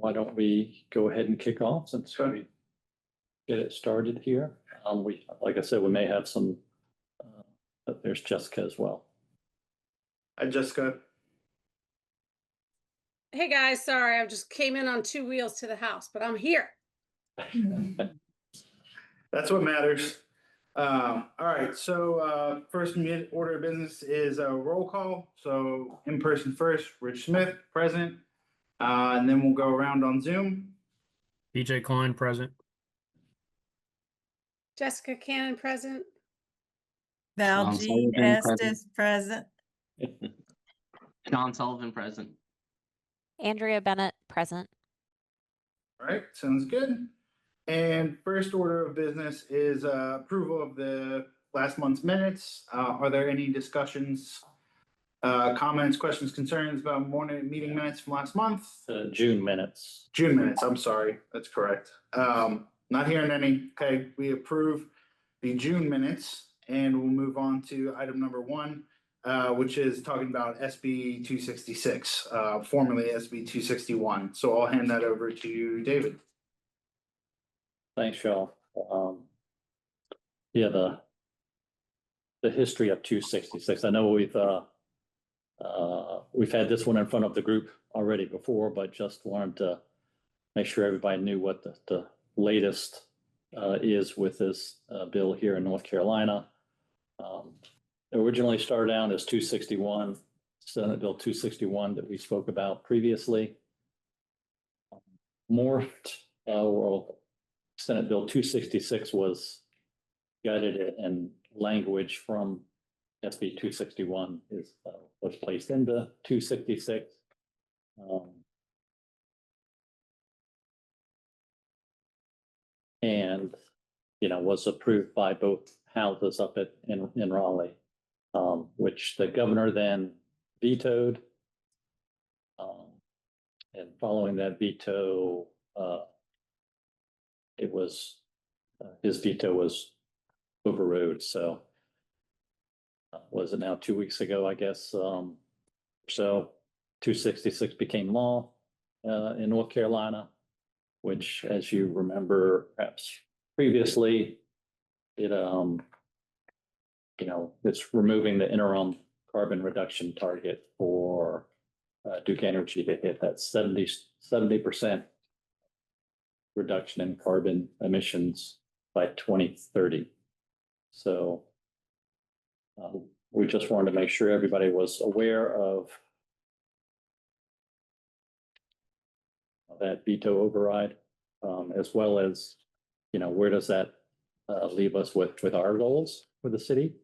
why don't we go ahead and kick off since we get it started here? Like I said, we may have some, but there's Jessica as well. Hi, Jessica. Hey guys, sorry, I just came in on two wheels to the house, but I'm here. That's what matters. All right, so first order of business is a roll call. So in person first, Rich Smith, present. And then we'll go around on Zoom. BJ Klein, present. Jessica Cannon present. Val Jean Estes present. John Sullivan present. Andrea Bennett present. All right, sounds good. And first order of business is approval of the last month's minutes. Are there any discussions, comments, questions, concerns about meeting minutes from last month? June minutes. June minutes, I'm sorry, that's correct. Not hearing any. Okay, we approve the June minutes and we'll move on to item number 1, which is talking about SB 266, formerly SB 261. So I'll hand that over to you, David. Thanks, y'all. Yeah, the history of 266. I know we've had this one in front of the group already before, but just wanted to make sure everybody knew what the latest is with this bill here in North Carolina. It originally started out as 261, Senate Bill 261 that we spoke about previously. Morphed, Senate Bill 266 was gutted and language from SB 261 was placed into 266. And, was approved by both houses up in Raleigh, which the governor then vetoed. And following that veto, his veto was overruled. So was it now 2 weeks ago, I guess? So 266 became law in North Carolina, which, as you remember, perhaps previously, it's removing the interim carbon reduction target for Duke Energy to hit that 70% reduction in carbon emissions by 2030. So we just wanted to make sure everybody was aware of that veto override, as well as, where does that leave us with our goals for the city?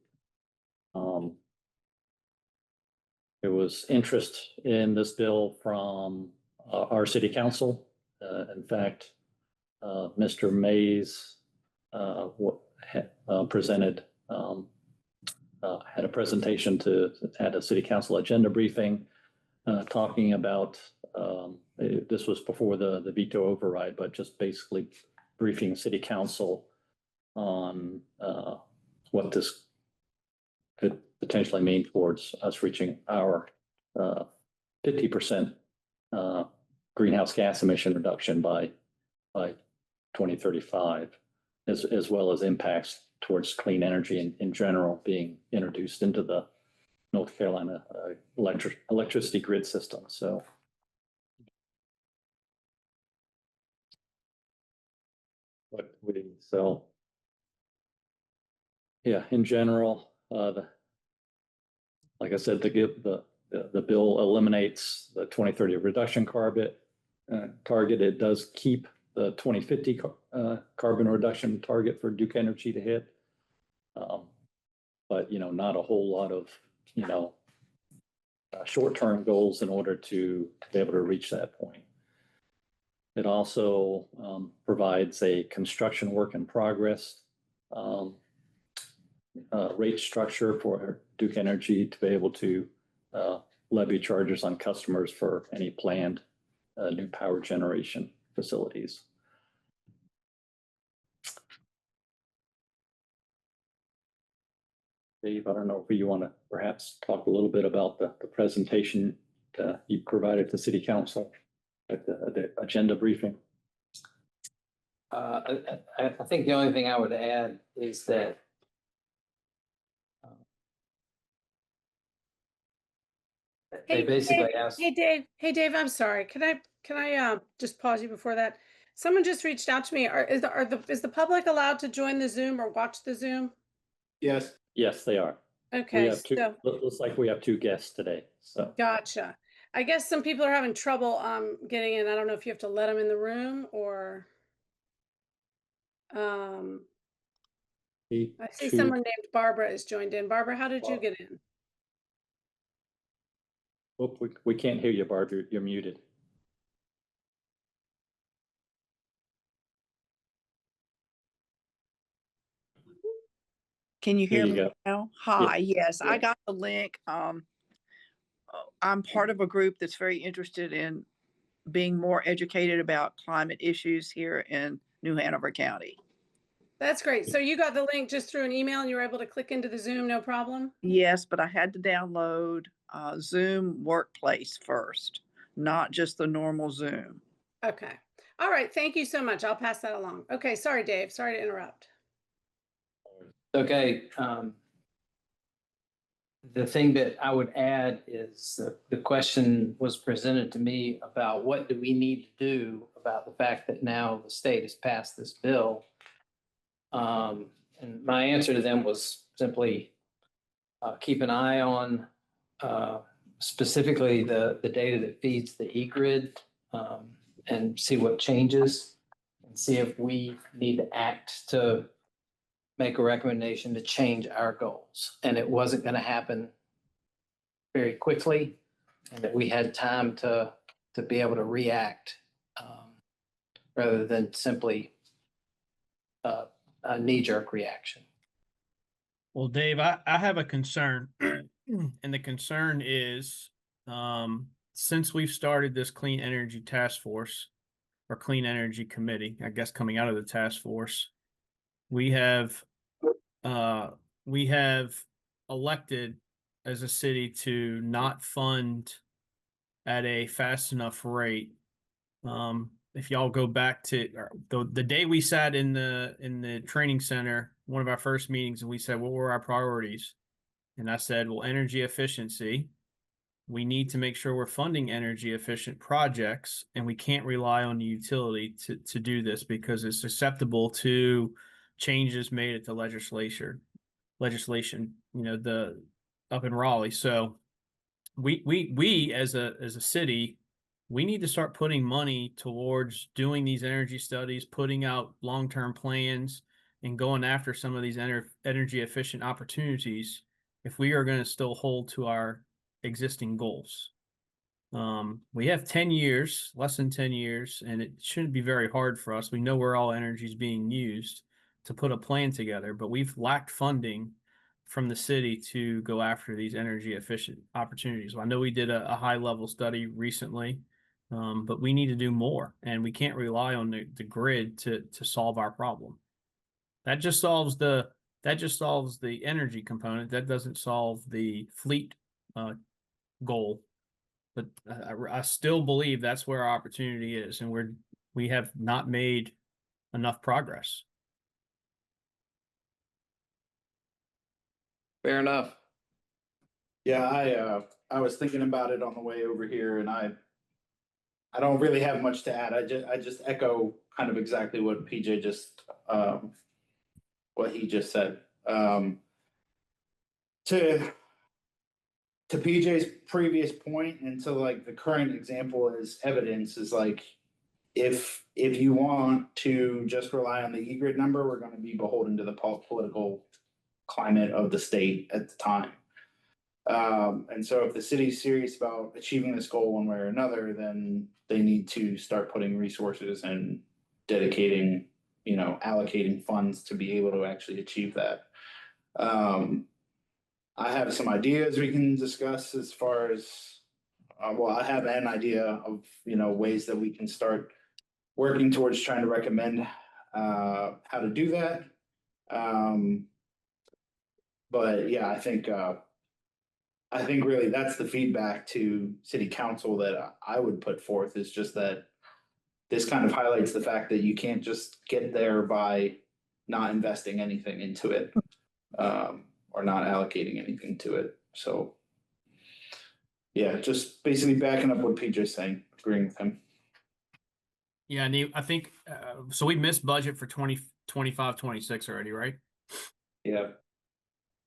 There was interest in this bill from our city council. In fact, Mr. Mays presented, had a presentation at a city council agenda briefing, talking about, this was before the veto override, but just basically briefing city council on what this could potentially mean towards us reaching our 50% greenhouse gas emission reduction by 2035, as well as impacts towards clean energy in general being introduced into the North Carolina electricity grid system. So yeah, in general, like I said, the bill eliminates the 2030 reduction carbon target. It does keep the 2050 carbon reduction target for Duke Energy to hit, but not a whole lot of short-term goals in order to be able to reach that point. It also provides a construction work in progress rate structure for Duke Energy to be able to levy charges on customers for any planned new power generation facilities. Dave, I don't know if you want to perhaps talk a little bit about the presentation you provided to City Council. at the agenda briefing. I think the only thing I would add is that they basically asked. Hey, Dave, I'm sorry. Can I just pause you before that? Someone just reached out to me. Is the public allowed to join the Zoom or watch the Zoom? Yes. Yes, they are. We Okay, have two, so, looks like we have two guests today, so. gotcha. I guess some people are having trouble getting in. I don't know if you have to let them in the room or I see someone named Barbara is joined in. Barbara, how did you get in? Oh, we can't hear you, Barb. You're muted. Can you There hear you me go. now? Hi, yes, Yeah. I got the link. I'm part of a group that's very interested in being more educated about climate issues here in New Hanover County. That's great. So you got the link just through an email and you were able to click into the Zoom, no problem? Yes, but I had to download Zoom Workplace first, not just the normal Zoom. Okay. All right. Thank you so much. I'll pass that along. Okay. Sorry, Dave. Sorry to interrupt. Okay, the thing that I would add is the question was presented to me about what do we need to do about the fact that now the state has passed this bill. And my answer to them was simply keep an eye on specifically the data that feeds the eGrid and see what changes and see if we need to act to make a recommendation to change our goals. And it wasn't going to happen very quickly, and that we had time to be able to react rather than simply a knee-jerk reaction. Well, Dave, I have a concern, and the concern is since we've started this Clean Energy Task Force or Clean Energy Committee, I guess coming out of the task force, we have elected as a city to not fund at a fast enough rate. If y'all go back to the day we sat in the training center, one of our first meetings, and we said, what were our priorities? And I said, well, energy efficiency. We need to make sure we're funding energy efficient projects, and we can't rely on the utility to do this because it's susceptible to changes made at the legislation, up in Raleigh. So we as a city, we need to start putting money towards doing these energy studies, putting out long-term plans, and going after some of these energy efficient opportunities if we are going to still hold to our existing goals. We have 10 years, less than 10 years, and it shouldn't be very hard for us. We know where all energy is being used to put a plan together, but we've lacked funding from the city to go after these energy efficient opportunities. Well, I know we did a high level study recently, but we need to do more, and we can't rely on the grid to solve our problem. That just solves the energy component. That doesn't solve the fleet goal. But I still believe that's where our opportunity is, and we have not made enough progress. Fair enough. Yeah, I was thinking about it on the way over here, and I don't really have much to add. I just echo kind of exactly what PJ just what he just said. To PJ's previous point, and to like the current example as evidence, is like if you want to just rely on the eGrid number, we're going to be beholden to the political climate of the state at the time. And so if the city's serious about achieving this goal one way or another, then they need to start putting resources and dedicating, allocating funds to be able to actually achieve that. I have some ideas we can discuss as far as, I have an idea of, ways that we can start working towards trying to recommend how to do that. But yeah, I think I think really that's the feedback to city council that I would put forth, is just that this kind of highlights the fact that you can't just get there by not investing anything into it, or not allocating anything to it. So yeah, just basically backing up what PJ's saying, agreeing with him. Yeah, and I think, so we missed budget for 2025, 26 already, right? Yeah.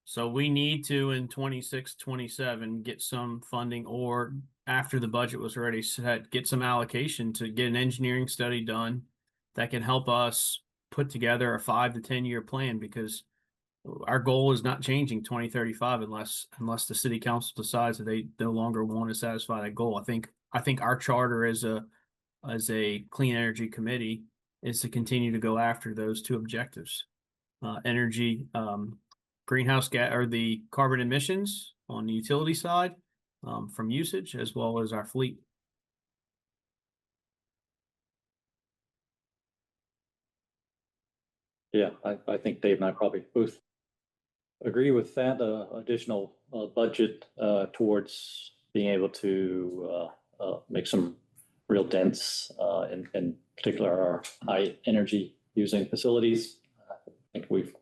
So we need to, in 26, 27, get some funding, or after the budget was already set, get some allocation to get an engineering study done that can help us put together a 5 to 10 year plan, because our goal is not changing 2035 unless the city council decides that they no longer want to satisfy that goal. I think our charter as a clean energy committee is to continue to go after those two objectives. Energy, greenhouse gas, or the carbon emissions on the utility side, from usage, as well as our fleet. Yeah, I think Dave and I probably both agree with that, additional budget towards being able to make some real dents in particular our high energy using facilities. I think we've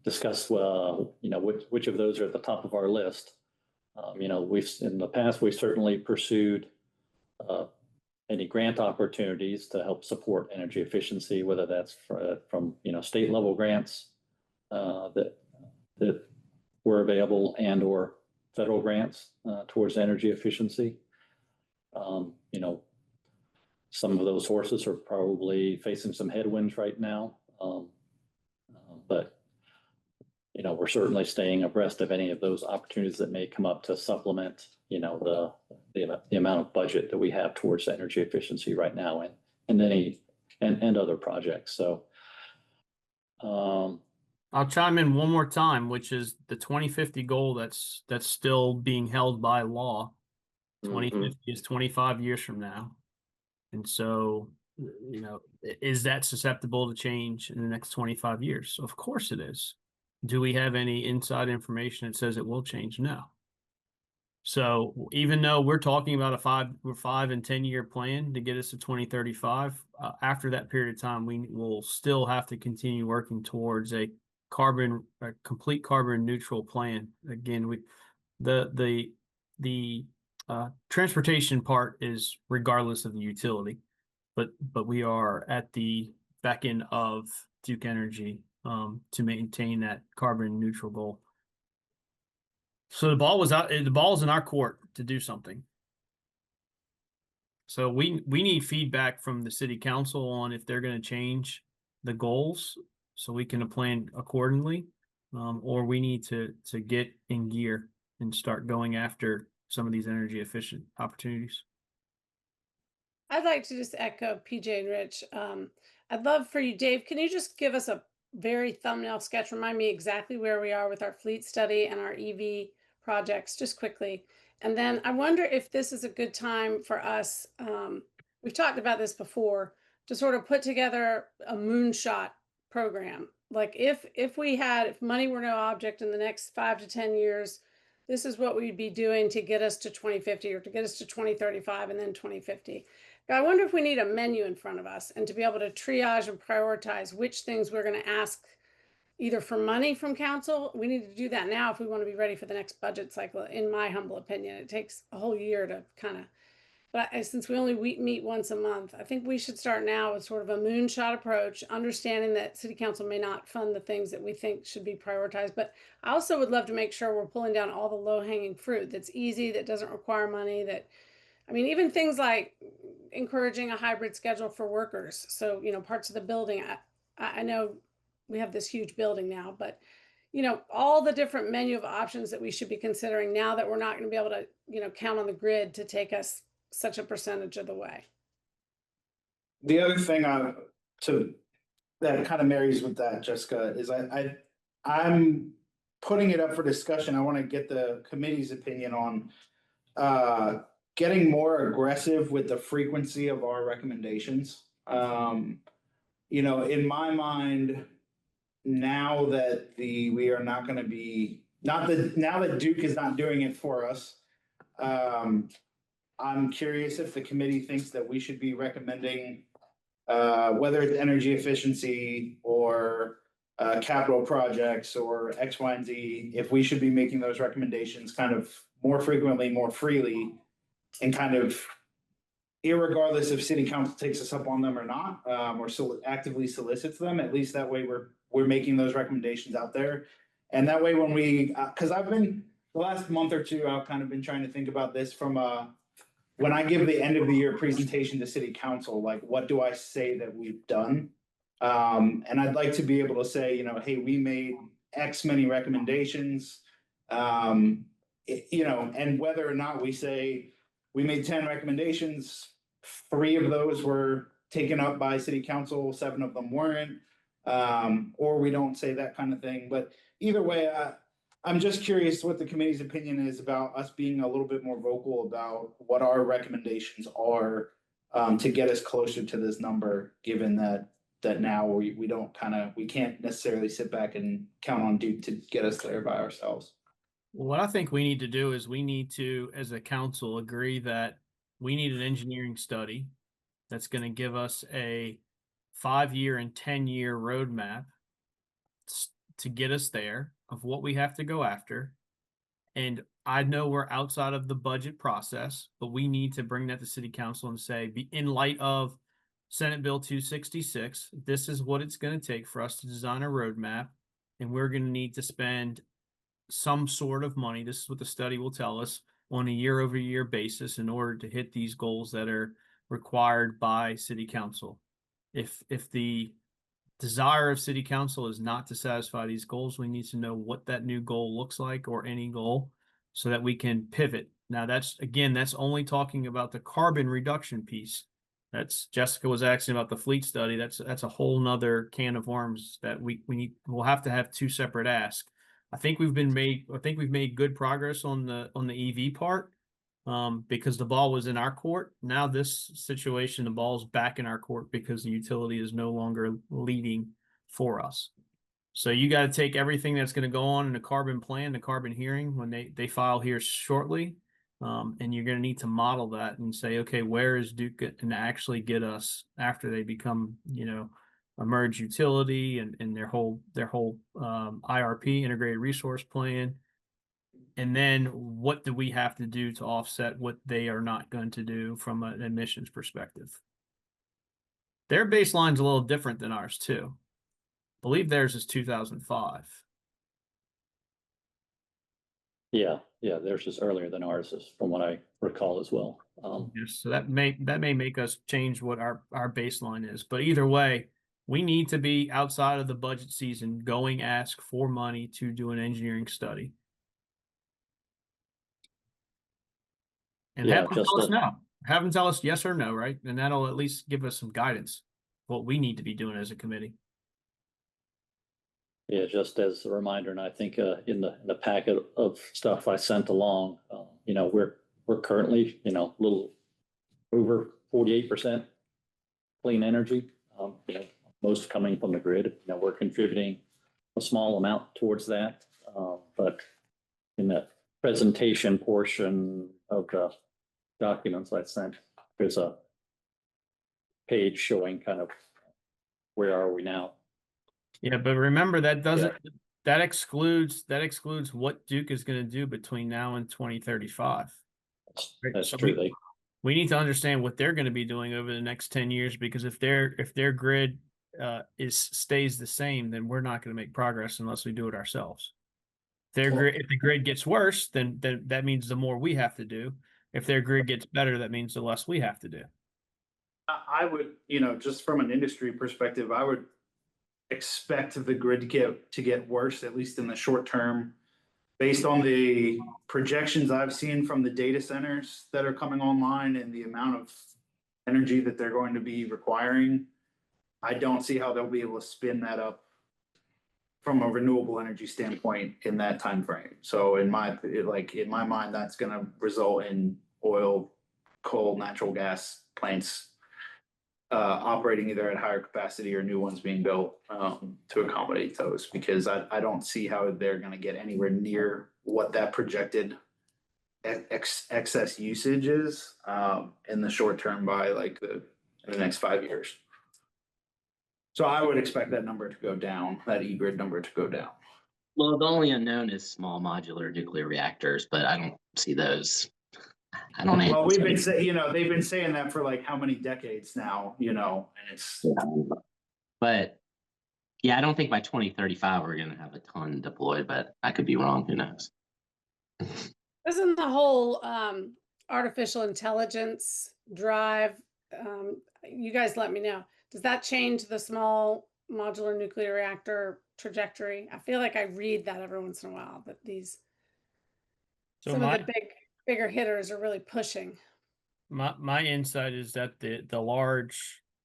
discussed, which of those are at the top of our list. In the past, we've certainly pursued any grant opportunities to help support energy efficiency, whether that's from state level grants that were available, and or federal grants towards energy efficiency. Some of those sources are probably facing some headwinds right now, but we're certainly staying abreast of any of those opportunities that may come up to supplement the amount of budget that we have towards energy efficiency right now, and other projects. So I'll chime in one more time, which is the 2050 goal that's still being held by law. 2050 is 25 years from now. And so, is that susceptible to change in the next 25 years? Of course it is. Do we have any inside information that says it will change? No. So even though we're talking about a 5 and 10 year plan to get us to 2035, after that period of time, we will still have to continue working towards a complete carbon neutral plan. Again, the transportation part is regardless of the utility, but we are at the back end of Duke Energy to maintain that carbon neutral goal. So the ball's in our court to do something. So we need feedback from the city council on if they're going to change the goals so we can plan accordingly, or we need to get in gear and start going after some of these energy efficient opportunities. I'd like to just echo PJ and Rich. I'd love for you, Dave, can you just give us a very thumbnail sketch? Remind me exactly where we are with our fleet study and our EV projects, just quickly. And then I wonder if this is a good time for us, we've talked about this before, to sort of put together a moonshot program. Like if money were no object in the next 5 to 10 years, this is what we'd be doing to get us to 2050, or to get us to 2035 and then 2050. But I wonder if we need a menu in front of us, and to be able to triage and prioritize which things we're going to ask either for money from council. We need to do that now if we want to be ready for the next budget cycle, in my humble opinion. It takes a whole year to kind of, but since we only meet once a month, I think we should start now with sort of a moonshot approach, understanding that city council may not fund the things that we think should be prioritized. But I also would love to make sure we're pulling down all the low-hanging fruit that's easy, that doesn't require money, even things like encouraging a hybrid schedule for workers. So, parts of the building, I know we have this huge building now, but all the different menu of options that we should be considering now that we're not going to be able to, count on the grid to take us such a percentage of the way. The other thing that kind of marries with that, Jessica, is I'm putting it up for discussion. I want to get the committee's opinion on getting more aggressive with the frequency of our recommendations. In my mind, now that we are not going to be now that Duke is not doing it for us, I'm curious if the committee thinks that we should be recommending, whether it's energy efficiency or capital projects or X, Y, and Z, if we should be making those recommendations kind of more frequently, more freely, and kind of irregardless if city council takes us up on them or not, or so actively solicits them, at least that way we're making those recommendations out there. And that way when we, cause I've been, the last month or two, I've kind of been trying to think about this from when I give the end of the year presentation to city council, like what do I say that we've done? And I'd like to be able to say, hey, we made X many recommendations. And whether or not we say we made 10 recommendations, 3 of those were taken up by city council, 7 of them weren't, or we don't say that kind of thing. But either way, I'm just curious what the committee's opinion is about us being a little bit more vocal about what our recommendations are, to get us closer to this number, given that now we can't necessarily sit back and count on Duke to get us there by ourselves. What I think we need to do is we need to, as a council, agree that we need an engineering study that's going to give us a 5-year and 10-year roadmap to get us there of what we have to go after. And I know we're outside of the budget process, but we need to bring that to city council and say, in light of Senate Bill 266, this is what it's going to take for us to design a roadmap. And we're going to need to spend some sort of money. This is what the study will tell us on a year-over-year basis in order to hit these goals that are required by city council. If the desire of city council is not to satisfy these goals, we need to know what that new goal looks like, or any goal, so that we can pivot. Now that's only talking about the carbon reduction piece. That's Jessica was asking about the fleet study. That's a whole nother can of worms that we'll have to have 2 separate asks. I think we've made good progress on the EV part, because the ball was in our court. Now this situation, the ball's back in our court because the utility is no longer leading for us. So you got to take everything that's going to go on in the carbon plan, the carbon hearing, when they file here shortly. And you're going to need to model that and say, okay, where is Duke going to actually get us after they become, a merged utility and their whole IRP, integrated resource plan. And then what do we have to do to offset what they are not going to do from an emissions perspective? Their baseline's a little different than ours too. I believe theirs is 2005. Yeah, theirs is earlier than ours, is from what I recall as well. Yes, so that may make us change what our baseline is. But either way, we need to be outside of the budget season going ask for money to do an engineering study. And Yeah, have them tell us no. Have them tell us yes or no, right? And that'll at least give us some guidance, what we need to be doing as a committee. Yeah, just as a reminder, and I think in the packet of stuff I sent along, we're currently, a little over 48% clean energy. Most coming from the grid. We're contributing a small amount towards that, but in the presentation portion of the documents I sent, there's a page showing kind of where are we now. Yeah, but remember that excludes what Duke is going to do between now and 2035. That's So true. We need to understand what they're going to be doing over the next 10 years, because if their grid stays the same, then we're not going to make progress unless we do it ourselves. If the grid gets worse, then that means the more we have to do. If their grid gets better, that means the less we have to do. I would, just from an industry perspective, I would expect the grid to get worse, at least in the short term, based on the projections I've seen from the data centers that are coming online and the amount of energy that they're going to be requiring. I don't see how they'll be able to spin that up from a renewable energy standpoint in that time frame. So in my mind, that's going to result in oil, coal, natural gas plants operating either at higher capacity or new ones being built to accommodate those, because I don't see how they're gonna get anywhere near what that projected excess usage is in the short term by like the next 5 years. So I would expect that number to go down, that E-grid number to go down. Well, the only unknown is small modular nuclear reactors, but I don't see those. I don't. Well, we've been anticipate- saying, they've been saying that for like how many decades now, and it's, But yeah, I don't think by 2035 we're going to have a ton deployed, but I could be wrong. Who knows? Doesn't the whole artificial intelligence drive, you guys let me know, does that change the small modular nuclear reactor trajectory? I feel like I read that every once in a while, that So some my, of the bigger hitters are really pushing. my insight is that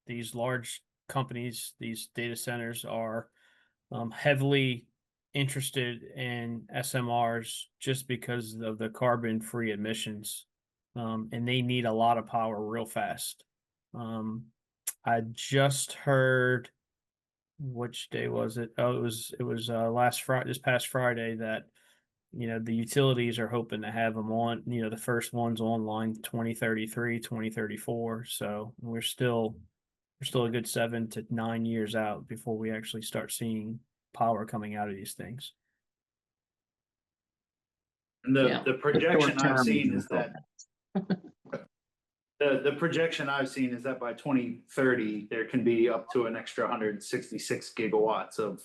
these large companies, these data centers are heavily interested in SMRs just because of the carbon-free emissions, and they need a lot of power real fast. I just heard, which day was it? Oh, it was this past Friday, that the utilities are hoping to have them on, the first ones online 2033, 2034. So we're still a good 7 to 9 years out before we actually start seeing power coming out of these things. and Yeah, the projection short I've term seen is is that the projection I've seen is that by 2030, there can be up to an extra 166 gigawatts of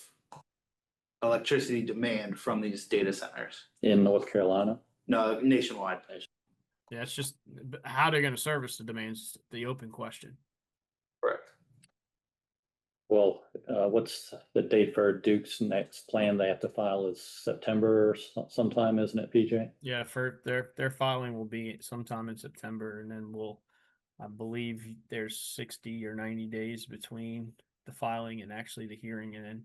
electricity demand from these data centers. In North Carolina. No, nationwide. Yeah, it's just how they're going to service the demands, the open question. Correct. Well, what's the date for Duke's next plan? They have to file is September sometime, isn't it, PJ? Yeah, for their filing will be sometime in September, and then I believe there's 60 or 90 days between the filing and actually the hearing, and then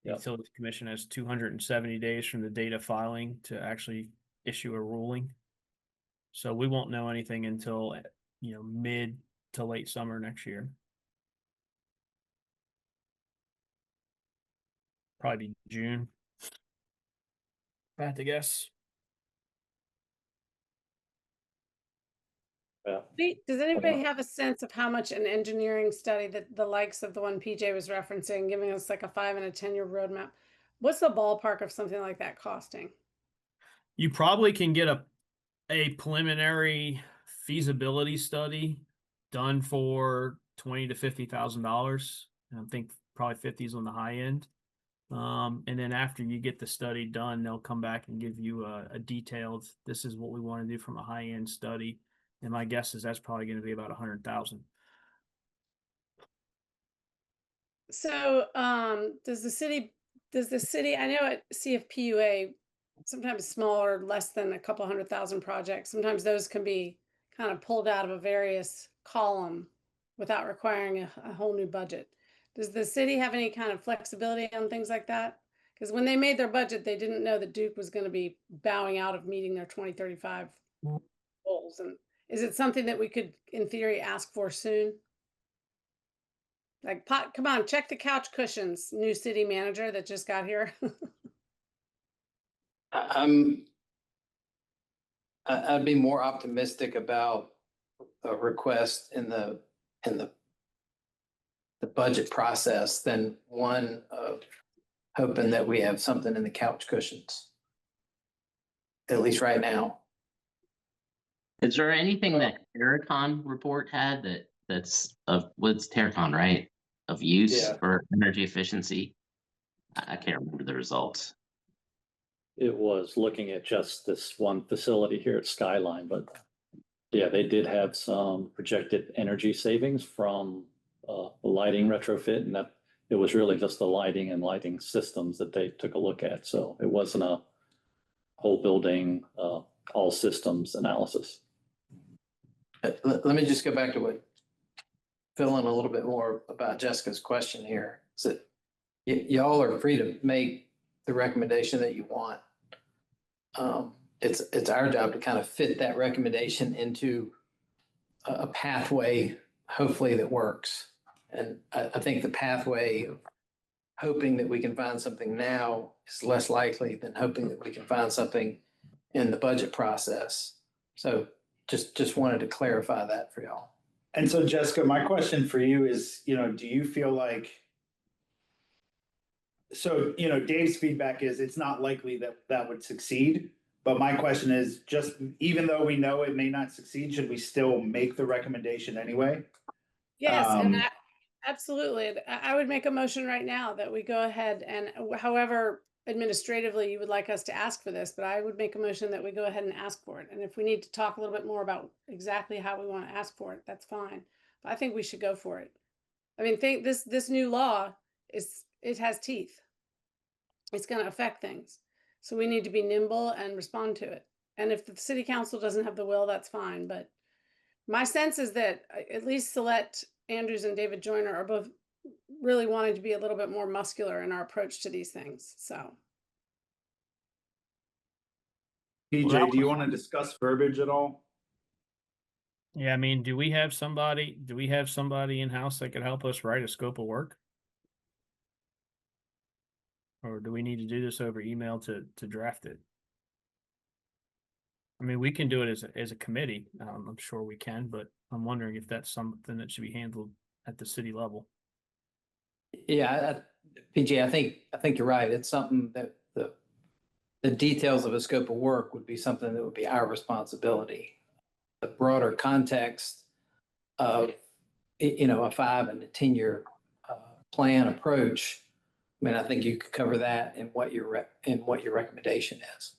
the Yep. Utilities Commission has 270 days from the date of filing to actually issue a ruling. So we won't know anything until mid to late summer next year. Probably be June. If I had to guess. Yeah. Does anybody have a sense of how much an engineering study, that the likes of the one PJ was referencing, giving us like a 5 and a 10-year roadmap? What's the ballpark of something like that costing? You probably can get a preliminary feasibility study done for $20,000 to $50,000. I think probably 50 is on the high end. And then after you get the study done, they'll come back and give you a detailed, this is what we want to do from a high end study. And my guess is that's probably going to be about 100,000. So, does the city, I know at CFPUA, sometimes smaller, less than a couple 100,000 projects, sometimes those can be kind of pulled out of a various column without requiring a whole new budget. Does the city have any kind of flexibility on things like that? Because when they made their budget, they didn't know that Duke was going to be bowing out of meeting their 2035 goals. And is it something that we could, in theory, ask for soon? Like, come on, check the couch cushions, new city manager that just got here. I'd be more optimistic about a request in the budget process than one of hoping that we have something in the couch cushions. At least right now. Is there anything that Terracon report had that's of what's Terracon, right? Of use Yeah. for energy efficiency? I can't remember the results. It was looking at just this one facility here at Skyline, but yeah, they did have some projected energy savings from the lighting retrofit, and that it was really just the lighting and lighting systems that they took a look at. So it wasn't a whole building, all systems analysis. Let me just go back to what, fill in a little bit more about Jessica's question here. Is that y'all are free to make the recommendation that you want. It's our job to kind of fit that recommendation into a pathway hopefully that works. And I think the pathway of hoping that we can find something now is less likely than hoping that we can find something in the budget process. So just wanted to clarify that for y'all. And so Jessica, my question for you is, do you feel like, so, Dave's feedback is it's not likely that that would succeed. But my question is just, even though we know it may not succeed, should we still make the recommendation anyway? Yes, and Um, absolutely. I would make a motion right now that we go ahead and however administratively you would like us to ask for this, but I would make a motion that we go ahead and ask for it. And if we need to talk a little bit more about exactly how we want to ask for it, that's fine. But I think we should go for it. I mean, think this new law it has teeth. It's going to affect things. So we need to be nimble and respond to it. And if the city council doesn't have the will, that's fine. But my sense is that at least Celeste Andrews and David Joyner are both really wanting to be a little bit more muscular in our approach to these things. So PJ, do you want to discuss verbiage at all? Yeah, I mean, do we have somebody in-house that could help us write a scope of work? Or do we need to do this over email to draft it? I mean, we can do it as a committee. I'm sure we can, but I'm wondering if that's something that should be handled at the city level. Yeah, PJ, I think you're right. It's something that the details of a scope of work would be something that would be our responsibility. The broader context of, a 5 and a 10-year plan approach. I mean, I think you could cover that in what your recommendation is.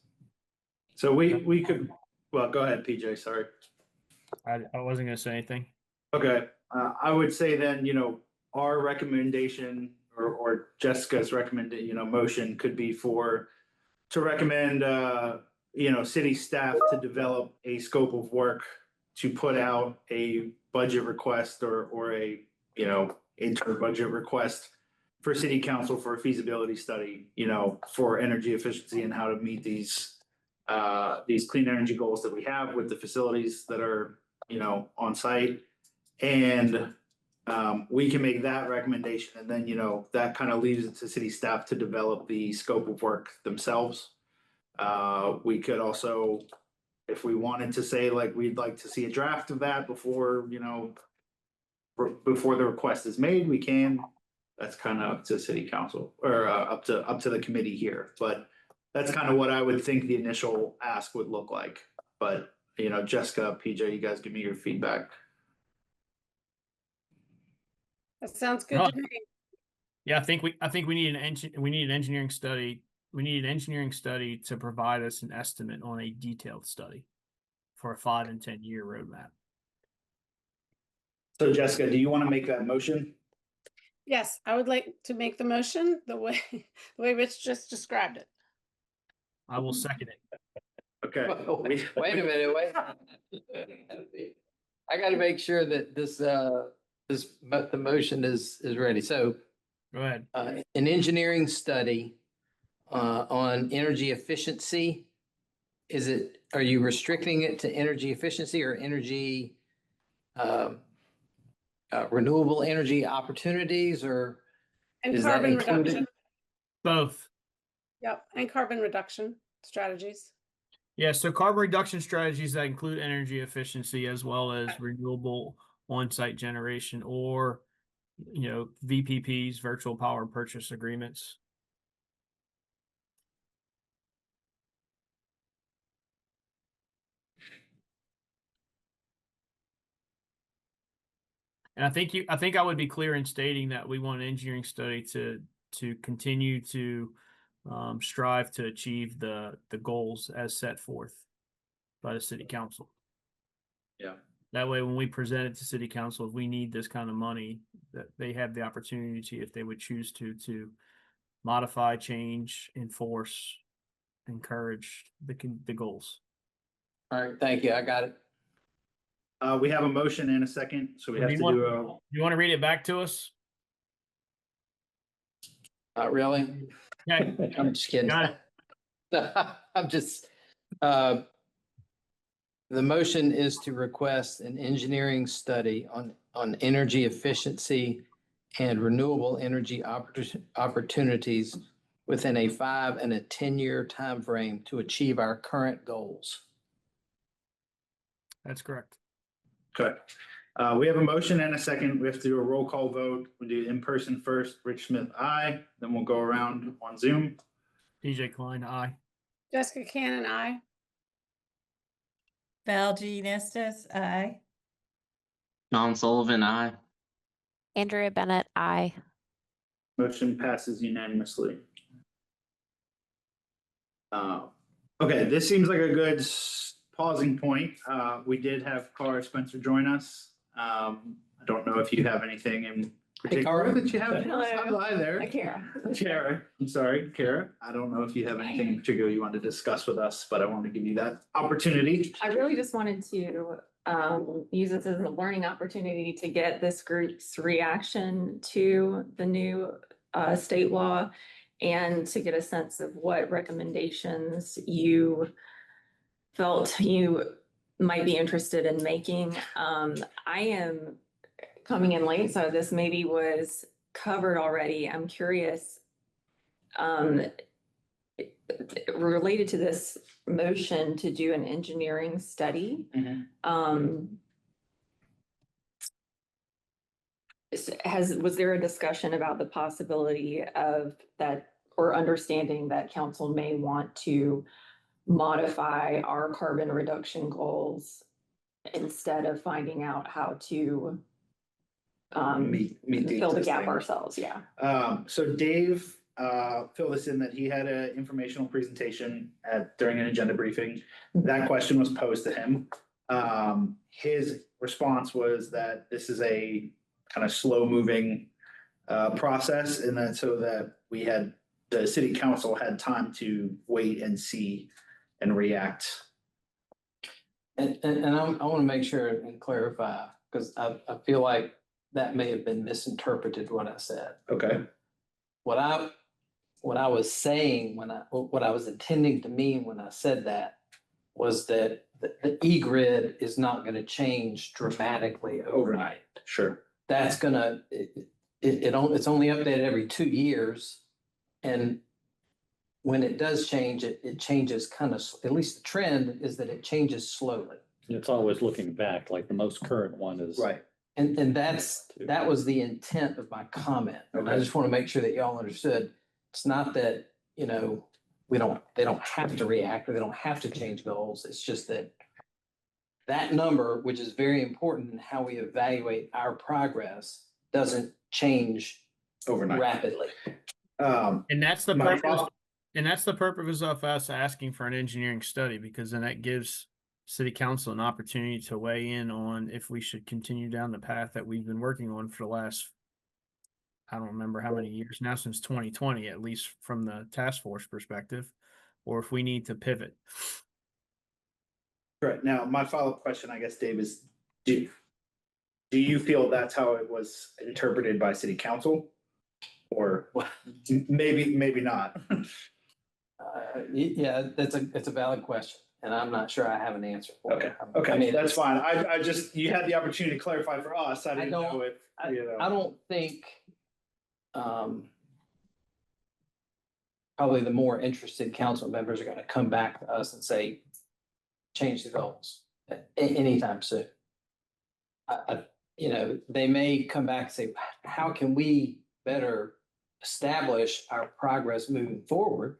So we could, well, go ahead, PJ, sorry. I wasn't going to say anything. Okay, I would say then, our recommendation or Jessica's recommended, motion could be to recommend, city staff to develop a scope of work to put out a budget request or a, inter-budget request for city council for a feasibility study, for energy efficiency and how to meet these clean energy goals that we have with the facilities that are, on site. And we can make that recommendation and then, that kind of leaves it to city staff to develop the scope of work themselves. We could also, if we wanted to say like, we'd like to see a draft of that before, before the request is made, we can. That's kind of up to city council or up to the committee here. But that's kind of what I would think the initial ask would look like. But, Jessica, PJ, you guys give me your feedback. that sounds good to me. Yeah, I think we need an engineering study. We need an engineering study to provide us an estimate on a detailed study for a 5 and 10-year roadmap. So Jessica, do you want to make that motion? Yes, I would like to make the motion the way Rich just described it. I will second it. Okay. Wait a minute, I got to make sure that the motion is ready. So Go ahead. an engineering study on energy efficiency. Are you restricting it to energy efficiency or energy renewable energy opportunities, or And is that carbon included? reduction. Both. Yep, and carbon reduction strategies. Yeah, so carbon reduction strategies that include energy efficiency as well as renewable on-site generation or, VPPs, virtual power purchase agreements. And I think I would be clear in stating that we want an engineering study to continue to strive to achieve the goals as set forth by the city council. Yeah. That way, when we present it to city council, if we need this kind of money, that they have the opportunity, if they would choose to modify, change, enforce, encourage the goals. All right, thank you. I got it. We have a motion and a second, so we have to do a. You want to read it back to us? Not really. Okay. I'm just kidding. Got it. I'm just, the motion is to request an engineering study on on energy efficiency and renewable energy opportunities within a 5 and a 10-year timeframe to achieve our current goals. That's correct. Correct. We have a motion and a second. We have to do a roll call vote. We do in person first. Rich Smith, aye. Then we'll go around on Zoom. PJ Klein, aye. Jessica Cannon, I. Val Jean Estes, aye. John Sullivan, aye. Andrea Bennett, I. Motion passes unanimously. Okay, this seems like a good pausing point. We did have Cara Spencer join us. I don't know if you have anything in particular Cara. that you have. Hello. Hi there. Kara. Kara, I'm sorry, Kara. I don't know if you have anything in particular you want to discuss with us, but I want to give you that opportunity. I really just wanted to use this as a learning opportunity to get this group's reaction to the new state law and to get a sense of what recommendations you felt you might be interested in making. I am coming in late, so this maybe was covered already. I'm curious, related to this motion to do an engineering study. Was there a discussion about the possibility of that, or understanding that council may want to modify our carbon reduction goals instead of finding out how to Meet the fill the gap existing. ourselves? Yeah. So Dave filled us in that he had an informational presentation during an agenda briefing. That question was posed to him. His response was that this is a kind of slow moving process, and that so that the city council had time to wait and see and react. And I want to make sure and clarify, because I feel like that may have been misinterpreted what I said. Okay. What I was saying what I was intending to mean when I said that was that the e-grid is not going to change dramatically overnight. Sure. That's gonna, it's only updated every 2 years. And when it does change, it changes kind of, at least the trend is that it changes slowly. It's always looking back, like the most current one is. Right. And that was the intent of my comment. And I Okay. just want to make sure that y'all understood. It's not that, they don't have to react or they don't have to change goals. It's just that number, which is very important in how we evaluate our progress, doesn't change Overnight. rapidly. And that's the My purpose. fault. And that's the purpose of us asking for an engineering study, because then that gives city council an opportunity to weigh in on if we should continue down the path that we've been working on for the last, I don't remember how many years now, since 2020, at least from the task force perspective, or if we need to pivot. Right. Now, my follow-up question, I guess, Dave, is do you feel that's how it was interpreted by city council? Or maybe not? Yeah, it's a valid question, and I'm not sure I have an answer for it. Okay, I mean, that's fine. I just, you had the opportunity to clarify for us. I didn't know if, I don't think, probably the more interested council members are gonna come back to us and say, change the goals anytime soon. They may come back and say, how can we better establish our progress moving forward?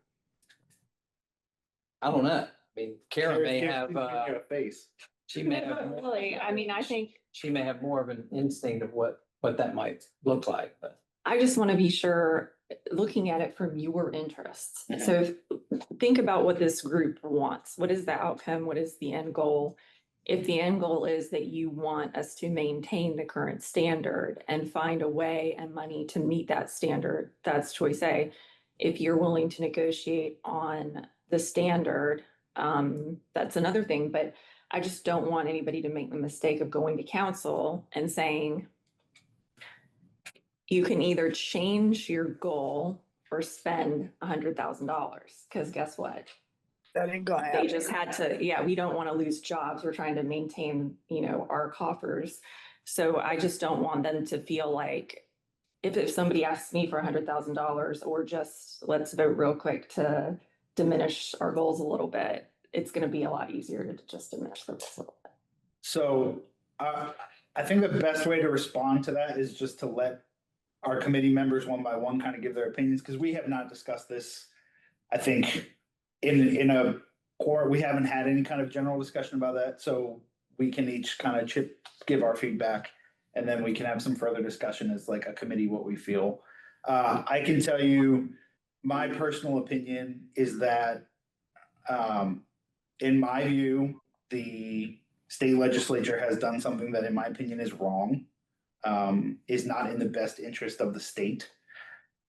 I don't know. I mean, Kara may have, a face. she may have. Really, I mean, I think She may have more of an instinct of what that might look like, but. I just want to be sure, looking at it from your interests. So think about what this group wants. What is the outcome? What is the end goal? If the end goal is that you want us to maintain the current standard and find a way and money to meet that standard, that's choice A. If you're willing to negotiate on the standard, that's another thing. But I just don't want anybody to make the mistake of going to council and saying, you can either change your goal or spend $100,000, because guess what? That ain't gonna They happen. just had to, we don't want to lose jobs. We're trying to maintain, our coffers. So I just don't want them to feel like if somebody asks me for $100,000 or just let's vote real quick to diminish our goals a little bit, it's going to be a lot easier to just diminish the goals a little bit. So I think the best way to respond to that is just to let our committee members one by one kind of give their opinions, because we have not discussed this. I think in a core, we haven't had any kind of general discussion about that. So we can each kind of give our feedback, and then we can have some further discussion as like a committee, what we feel. I can tell you my personal opinion is that in my view, the state legislature has done something that in my opinion is wrong, is not in the best interest of the state.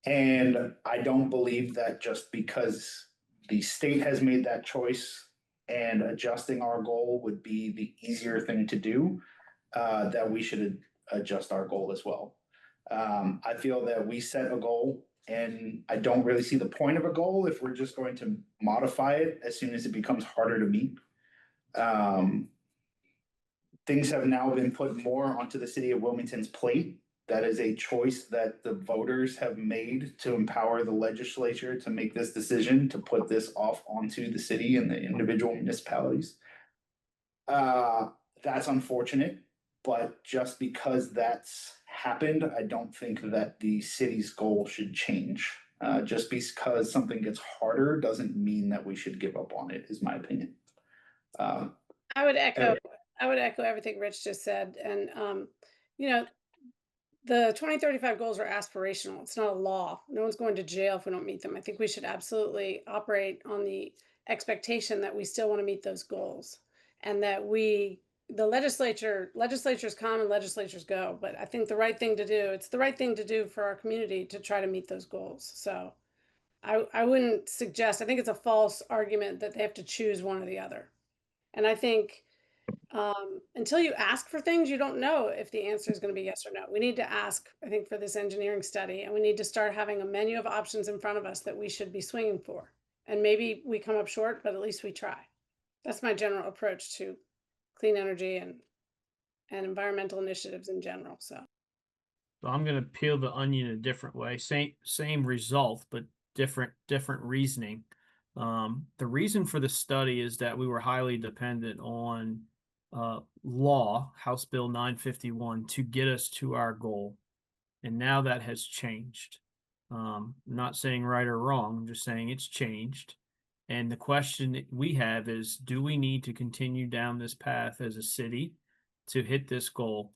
And I don't believe that just because the state has made that choice and adjusting our goal would be the easier thing to do, that we should adjust our goal as well. I feel that we set a goal, and I don't really see the point of a goal if we're just going to modify it as soon as it becomes harder to meet. Things have now been put more onto the city of Wilmington's plate. That is a choice that the voters have made to empower the legislature to make this decision, to put this off onto the city and the individual municipalities. That's unfortunate, but just because that's happened, I don't think that the city's goal should change. Just because something gets harder doesn't mean that we should give up on it, is my opinion. I would echo everything Rich just said. And, you know, the 2035 goals are aspirational. It's not a law. No one's going to jail if we don't meet them. I think we should absolutely operate on the expectation that we still want to meet those goals, and that the legislatures come and legislatures go. But I think it's the right thing to do for our community to try to meet those goals. So I wouldn't suggest, I think it's a false argument that they have to choose one or the other. And I think until you ask for things, you don't know if the answer is going to be yes or no. We need to ask, I think, for this engineering study, and we need to start having a menu of options in front of us that we should be swinging for. And maybe we come up short, but at least we try. That's my general approach to clean energy and environmental initiatives in general. So I'm going to peel the onion a different way. Same result, but different reasoning. The reason for the study is that we were highly dependent on law, House Bill 951, to get us to our goal. And now that has changed. I'm not saying right or wrong, I'm just saying it's changed. And the question that we have is, do we need to continue down this path as a city to hit this goal?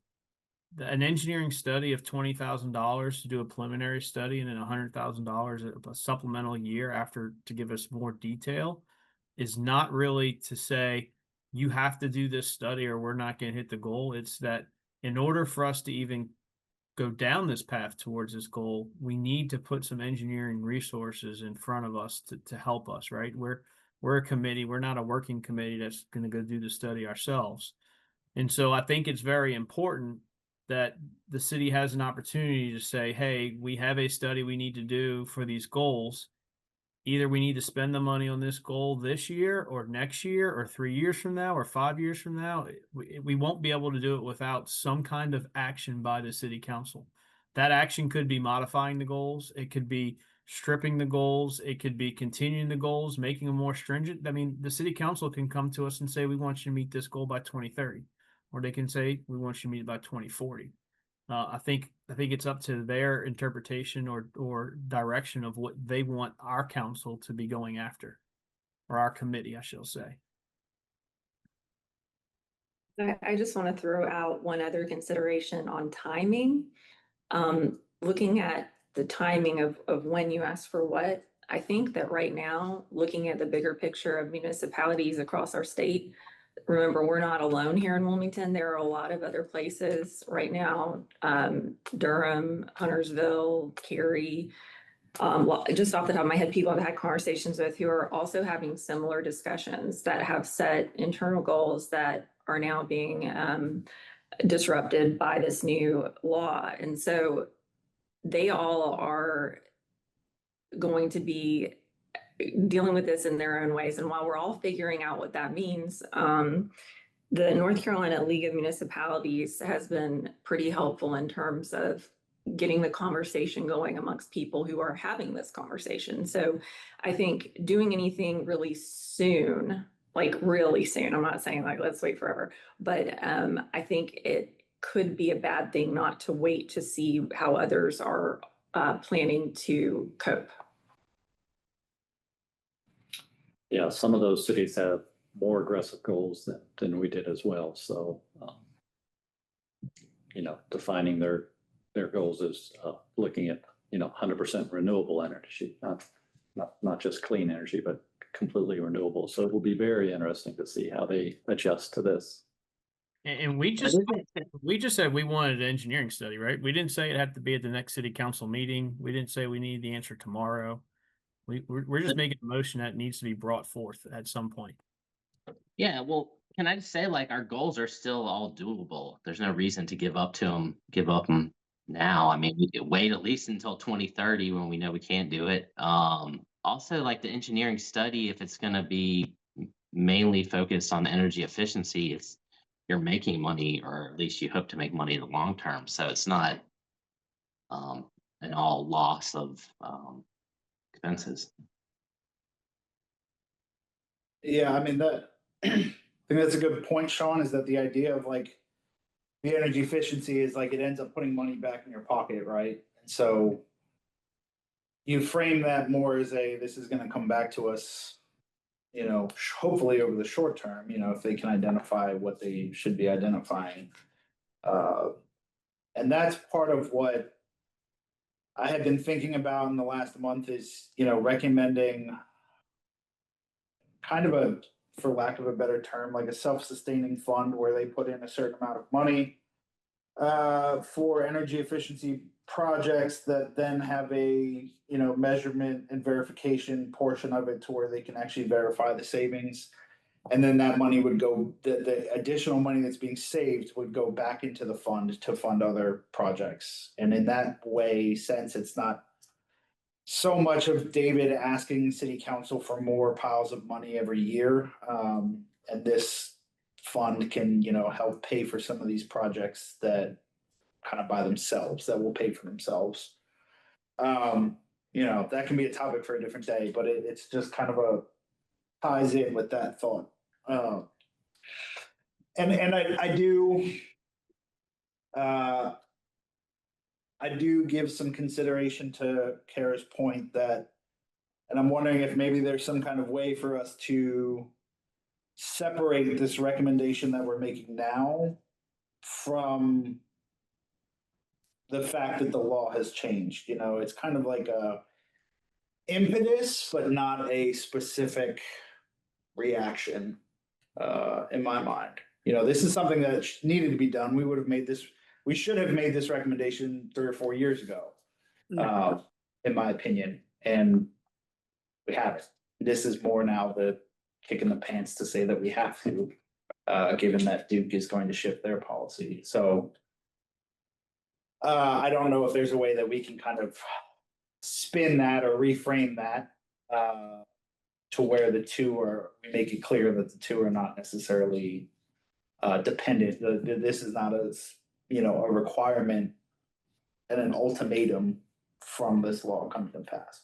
An engineering study of $20,000 to do a preliminary study, and then $100,000 a supplemental year after to give us more detail, is not really to say you have to do this study or we're not going to hit the goal. It's that in order for us to even go down this path towards this goal, we need to put some engineering resources in front of us to help us, right? We're a committee. We're not a working committee that's going to go do the study ourselves. And so I think it's very important that the city has an opportunity to say, hey, we have a study we need to do for these goals. Either we need to spend the money on this goal this year or next year or 3 years from now or 5 years from now. We won't be able to do it without some kind of action by the city council. That action could be modifying the goals. It could be stripping the goals. It could be continuing the goals, making them more stringent. I mean, the city council can come to us and say, we want you to meet this goal by 2030. Or they can say, we want you to meet it by 2040. I think it's up to their interpretation or direction of what they want our council to be going after, or our committee, I shall say. I just want to throw out one other consideration on timing. Looking at the timing of when you ask for what, I think that right now, looking at the bigger picture of municipalities across our state, remember, we're not alone here in Wilmington. There are a lot of other places right now, Durham, Huntersville, Cary. Just off the top of my head, people I've had conversations with who are also having similar discussions that have set internal goals that are now being disrupted by this new law. And so they all are going to be dealing with this in their own ways. And while we're all figuring out what that means, the North Carolina League of Municipalities has been pretty helpful in terms of getting the conversation going amongst people who are having this conversation. So I think doing anything really soon, like really soon, I'm not saying like, let's wait forever, but I think it could be a bad thing not to wait to see how others are planning to cope. Yeah, some of those cities have more aggressive goals than we did as well. So, defining their goals is looking at, 100% renewable energy, not just clean energy, but completely renewable. So it will be very interesting to see how they adjust to this. And we just said we wanted an engineering study, right? We didn't say it had to be at the next city council meeting. We didn't say we needed the answer tomorrow. We're just making a motion that needs to be brought forth at some point. Yeah, well, can I just say, like, our goals are still all doable. There's no reason to give up them now. I mean, we could wait at least until 2030 when we know we can't do it. Also, like the engineering study, if it's going to be mainly focused on energy efficiency, you're making money, or at least you hope to make money in the long term. So it's not an all loss of expenses. Yeah, I mean, I think that's a good point, Sean, is that the idea of like the energy efficiency is like it ends up putting money back in your pocket, right? And so you frame that more as this is going to come back to us, hopefully over the short term, if they can identify what they should be identifying. And that's part of what I had been thinking about in the last month is, recommending kind of for lack of a better term, like a self-sustaining fund where they put in a certain amount of money for energy efficiency projects that then have a, measurement and verification portion of it to where they can actually verify the savings. And then that money would go, the additional money that's being saved would go back into the fund to fund other projects. And in that way, since it's not so much of David asking city council for more piles of money every year. And this fund can, help pay for some of these projects that kind of by themselves, that will pay for themselves. That can be a topic for a different day, but it's just kind of ties in with that thought. And I do give some consideration to Kara's point that, and I'm wondering if maybe there's some kind of way for us to separate this recommendation that we're making now from the fact that the law has changed. It's kind of like a impetus, but not a specific reaction, in my mind. This is something that needed to be done. We should have made this recommendation 3 or 4 years ago, in my opinion, and we haven't. This is more now the kick in the pants to say that we have to, given that Duke is going to shift their policy. So I don't know if there's a way that we can kind of spin that or reframe that to where we make it clear that the two are not necessarily dependent. This is not a requirement and an ultimatum from this law coming to pass.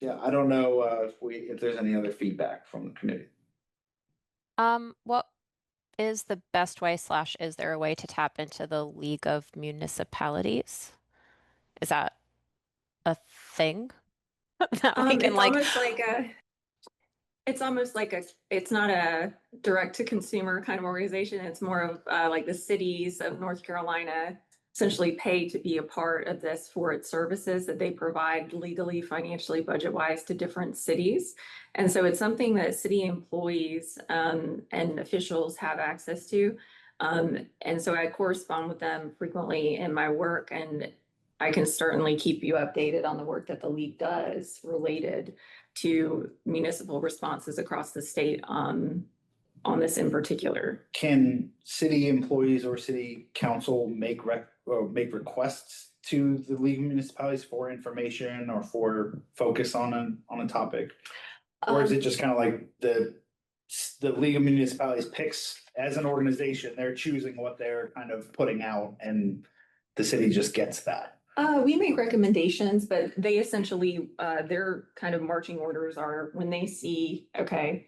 Yeah, I don't know if there's any other feedback from the committee. What is the best way / is there a way to tap into the League of Municipalities? Is that a thing? That we can it's almost like it's not a direct to consumer kind of organization. It's more of like the cities of North Carolina essentially pay to be a part of this for its services that they provide legally, financially, budget wise to different cities. And so it's something that city employees and officials have access to. And so I correspond with them frequently in my work, and I can certainly keep you updated on the work that the league does related to municipal responses across the state on this in particular. Can city employees or city council make requests to the League of Municipalities for information or for focus on a topic? Or is it just kind of like the League of Municipalities picks as an organization, they're choosing what they're kind of putting out and the city just gets that? We make recommendations, but they essentially, their kind of marching orders are when they see, okay,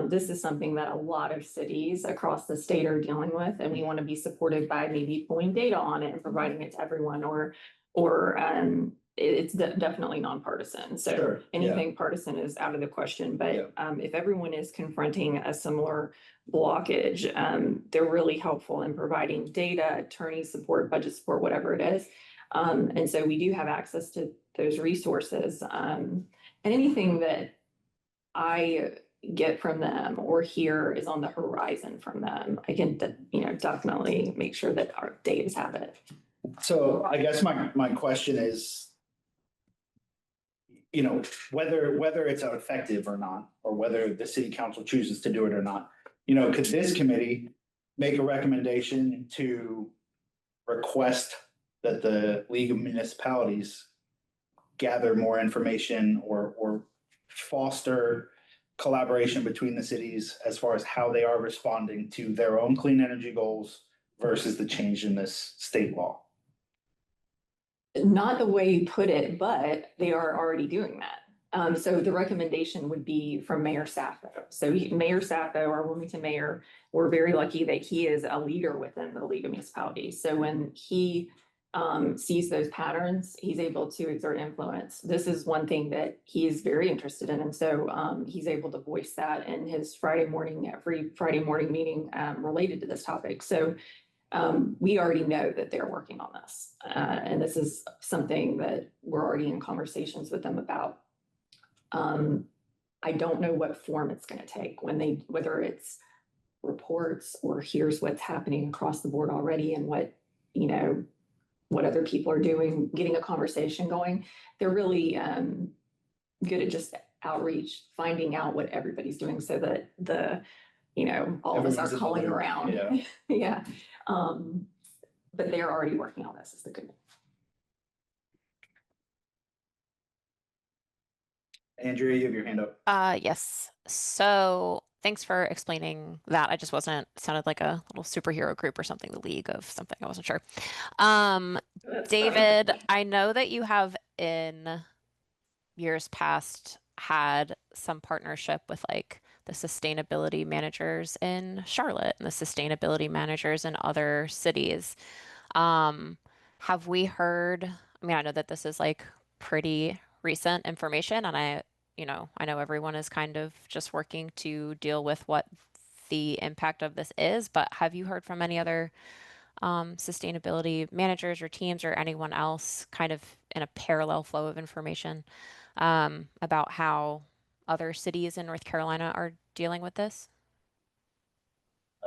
this is something that a lot of cities across the state are dealing with, and we want to be supported by maybe pulling data on it and providing it to everyone, or it's definitely nonpartisan. So Sure, yeah. anything partisan is out of the question. But Yeah. if everyone is confronting a similar blockage, they're really helpful in providing data, attorney support, budget support, whatever it is. And so we do have access to those resources. And anything that I get from them or hear is on the horizon from them, I can, definitely make sure that our Daves have it. So I guess my question is, whether it's effective or not, or whether the city council chooses to do it or not, could this committee make a recommendation to request that the League of Municipalities gather more information or foster collaboration between the cities as far as how they are responding to their own clean energy goals versus the change in this state law? Not the way you put it, but they are already doing that. So the recommendation would be from Mayor Sappho. So Mayor Sappho, our Wilmington mayor, we're very lucky that he is a leader within the League of Municipalities. So when he sees those patterns, he's able to exert influence. This is one thing that he is very interested in. And so he's able to voice that in his every Friday morning meeting related to this topic. So we already know that they're working on this. And this is something that we're already in conversations with them about. I don't know what form it's going to take whether it's reports or here's what's happening across the board already and what other people are doing, getting a conversation going. They're really good at just outreach, finding out what everybody's doing so that all of us are Everyone's in the calling loop. around. Yeah. Yeah. But they're already working on this is the good news. Andrea, you have your hand up. Yes. So thanks for explaining that. I just wasn't, sounded like a little superhero group or something, the League of something. I wasn't sure. David, I know that you have in years past had some partnership with like the sustainability managers in Charlotte and the sustainability managers in other cities. Have we heard, I mean, I know that this is like pretty recent information and I know everyone is kind of just working to deal with what the impact of this is, but have you heard from any other sustainability managers or teams or anyone else kind of in a parallel flow of information about how other cities in North Carolina are dealing with this?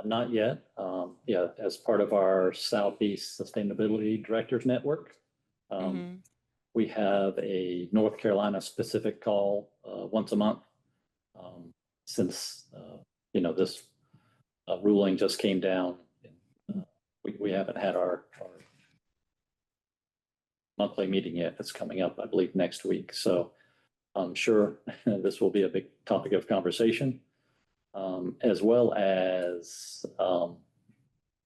Not yet. Yeah, as part of our Southeast Sustainability Directors Network, we have a North Carolina specific call once a month. Since this ruling just came down, we haven't had our monthly meeting yet. It's coming up, I believe, next week. So I'm sure this will be a big topic of conversation, as well as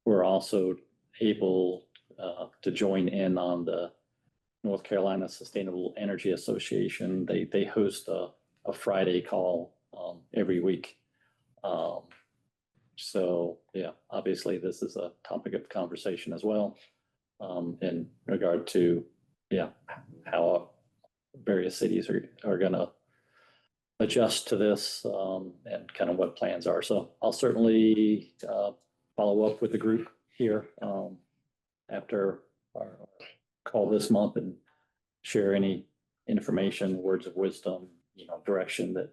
we're also able to join in on the North Carolina Sustainable Energy Association. They host a Friday call every week. So yeah, obviously this is a topic of conversation as well in regard to how various cities are going to adjust to this and kind of what plans are. So I'll certainly follow up with the group here after our call this month and share any information, words of wisdom, direction that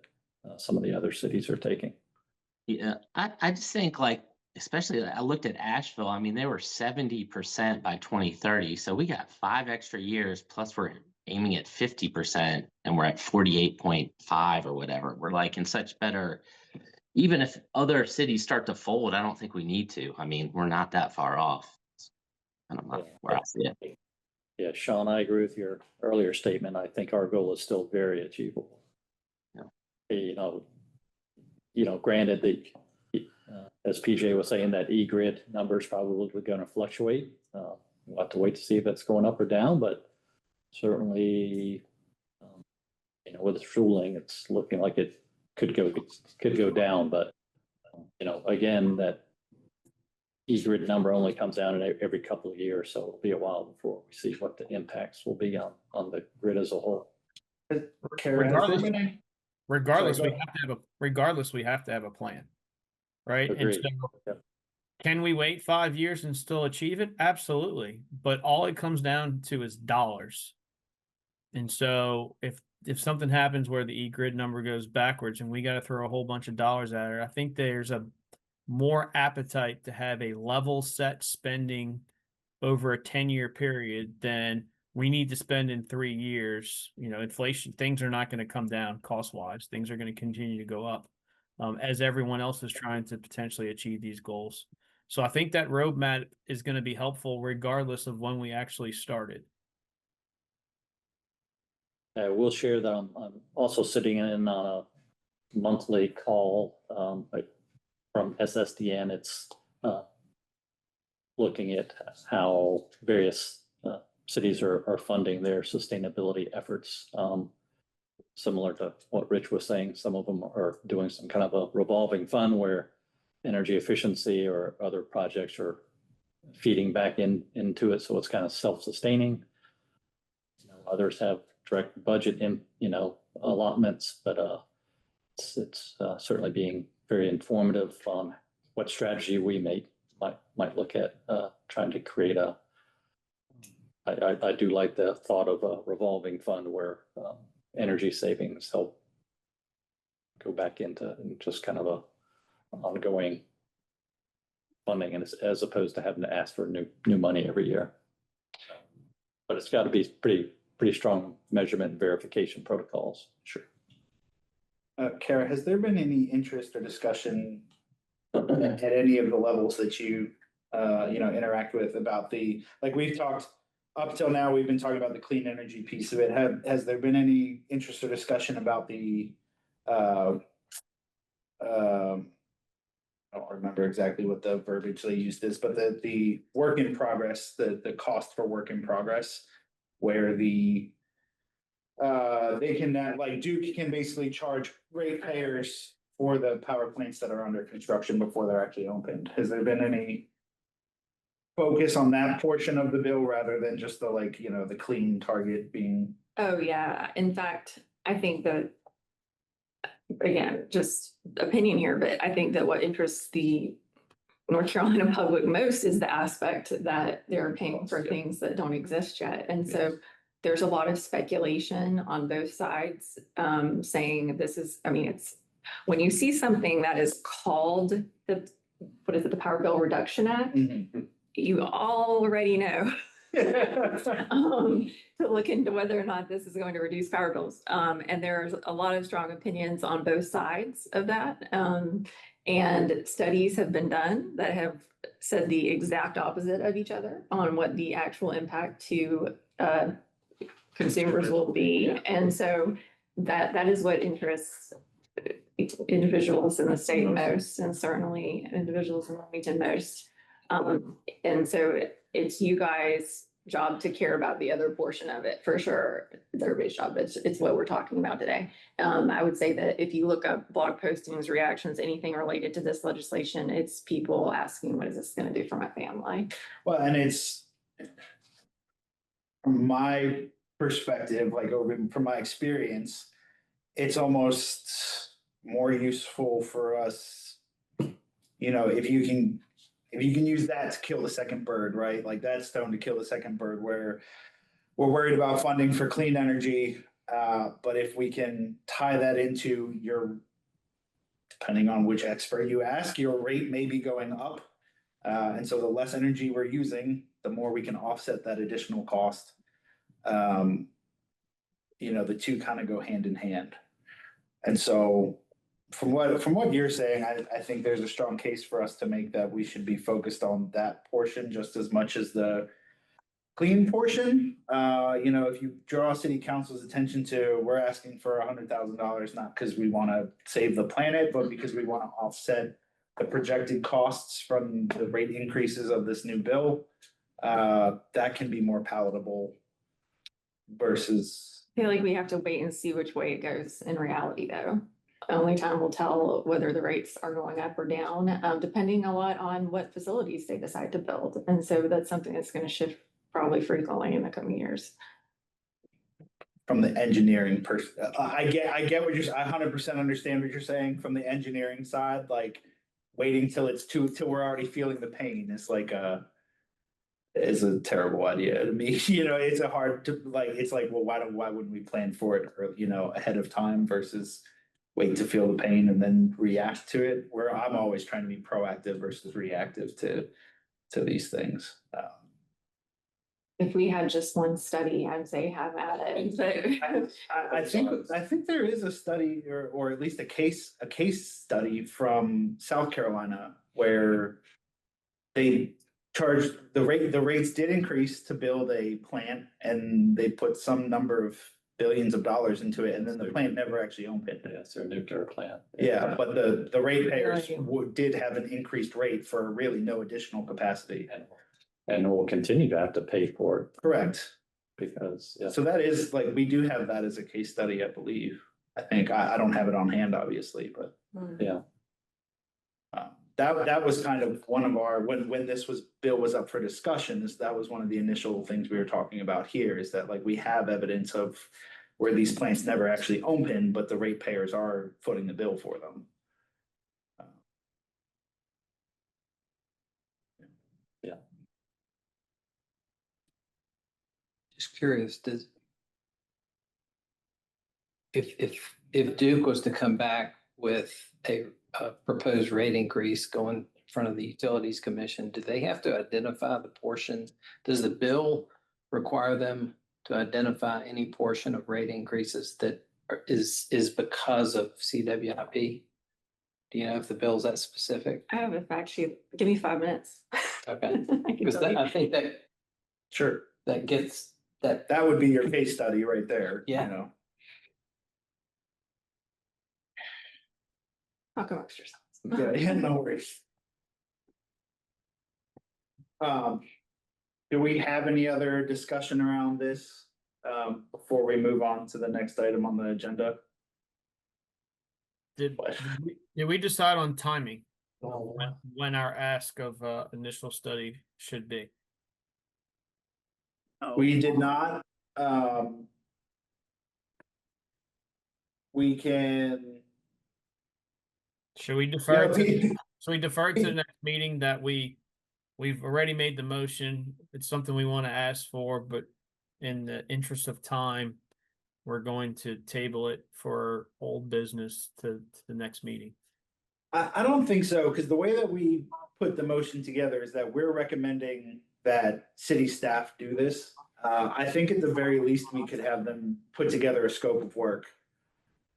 some of the other cities are taking. Yeah, I just think especially I looked at Asheville. I mean, they were 70% by 2030. So we got 5 extra years, plus we're aiming at 50% and we're at 48.5 or whatever. We're in such better, even if other cities start to fold, I don't think we need to. I mean, we're not that far off. I don't know where I see it. Yeah, Sean, I agree with your earlier statement. I think our goal is still very achievable. You know, granted that, as PJ was saying, that E-grid numbers probably going to fluctuate. We'll have to wait to see if it's going up or down, but certainly, you know, with its ruling, it's looking like it could go down, but, you know, again, that E-grid number only comes down in every couple of years, so it'll be a while before we see what the impacts will be on the grid as a whole. Kara, has there been any- Regardless, Sorry, we go have to have a plan, right? And Agreed. so, Yep. can we wait 5 years and still achieve it? Absolutely. But all it comes down to is dollars. And so if something happens where the E-grid number goes backwards and we got to throw a whole bunch of dollars at it, I think there's a more appetite to have a level set spending over a 10-year period than we need to spend in 3 years. You know, inflation, things are not going to come down cost wise. Things are going to continue to go up as everyone else is trying to potentially achieve these goals. So I think that roadmap is going to be helpful regardless of when we actually started. We'll share that. I'm also sitting in on a monthly call from SSDN. It's looking at how various cities are funding their sustainability efforts. Similar to what Rich was saying, some of them are doing some kind of a revolving fund where energy efficiency or other projects are feeding back into it, so it's kind of self-sustaining. You know, others have direct budget allotments, but it's certainly being very informative on what strategy we might look at trying to create I do like the thought of a revolving fund where energy savings help go back into just kind of a ongoing funding, and as opposed to having to ask for new money every year. But it's got to be pretty strong measurement and verification protocols. Sure. Kara, has there been any interest or discussion at any of the levels that you interact with about like we've talked up till now, we've been talking about the clean energy piece of it. Has there been any interest or discussion about the I don't remember exactly what the verbiage they used is, but the work in progress, the cost for work in progress, where they can Duke can basically charge ratepayers for the power plants that are under construction before they're actually opened. Has there been any focus on that portion of the bill rather than just the clean target being? Oh, yeah. In fact, I think that, again, just opinion here, but I think that what interests the North Carolina public most is the aspect that they're paying for things that don't exist yet. And so there's a lot of speculation on both sides, saying this is, it's when you see something that is called the Power Bill Reduction Act, you already know to look into whether or not this is going to reduce power bills. And there's a lot of strong opinions on both sides of that. And studies have been done that have said the exact opposite of each other on what the actual impact to consumers will be. And so that is what interests individuals in the state most, and certainly individuals in Wilmington most. And so it's you guys' job to care about the other portion of it, for sure. It's everybody's job. It's what we're talking about today. I would say that if you look up blog postings, reactions, anything related to this legislation, it's people asking, what is this going to do for my family? Well, and it's from my perspective, from my experience, it's almost more useful for us, if you can use that to kill the second bird, right? Like that stone to kill the second bird, where we're worried about funding for clean energy. But if we can tie that into depending on which expert you ask, your rate may be going up. And so the less energy we're using, the more we can offset that additional cost. The two kind of go hand in hand. And so from what you're saying, I think there's a strong case for us to make that we should be focused on that portion just as much as the clean portion, you know, if you draw city council's attention to, we're asking for $100,000, not because we want to save the planet, but because we want to offset the projected costs from the rate increases of this new bill. That can be more palatable versus, I feel like we have to wait and see which way it goes in reality, though. Only time will tell whether the rates are going up or down, depending a lot on what facilities they decide to build. And so that's something that's going to shift probably frequently in the coming years. from the engineering person. I get what you're, I 100% understand what you're saying from the engineering side, like waiting till it's till we're already feeling the pain is like is a terrible idea to me. You know, it's a hard to like, it's like, well, why wouldn't we plan for it, or, you know, ahead of time versus wait to feel the pain and then react to it, where I'm always trying to be proactive versus reactive to these things. If we had just one study, I'd say have at it, but. I think there is a study or at least a case study from South Carolina where they charged the rates did increase to build a plant, and they put some number of billions of dollars into it, and then the plant never actually opened. Yeah, it's their nuclear plant. Yeah, but the ratepayers did have an increased rate for really no additional capacity. And we'll continue to have to pay for it Correct. because, yeah. So that is like, we do have that as a case study, I believe. I think, I don't have it on hand, obviously, but Yeah. that was kind of one of our, when this bill was up for discussion, that was one of the initial things we were talking about here, is that like we have evidence of where these plants never actually open, but the ratepayers are footing the bill for them. Yeah. Just curious, if Duke was to come back with a proposed rate increase going in front of the Utilities Commission, do they have to identify the portion? Does the bill require them to identify any portion of rate increases that is because of CWIP? Do you know if the bill's that specific? I have a fact sheet. Give me 5 minutes. Okay, I can because tell you. I think that Sure. that gets that. That would be your case study right there. Yeah. You know, Talk amongst yourselves. yeah, no worries. Do we have any other discussion around this, before we move on to the next item on the agenda? Did we decide on timing? When our ask of initial study should be? We did not, we can. Should we defer? Yeah, So we defer to the next meeting that we've already made the motion. It's something we want to ask for, but in the interest of time, we're going to table it for old business to the next meeting. I don't think so, because the way that we put the motion together is that we're recommending that city staff do this. I think at the very least, we could have them put together a scope of work.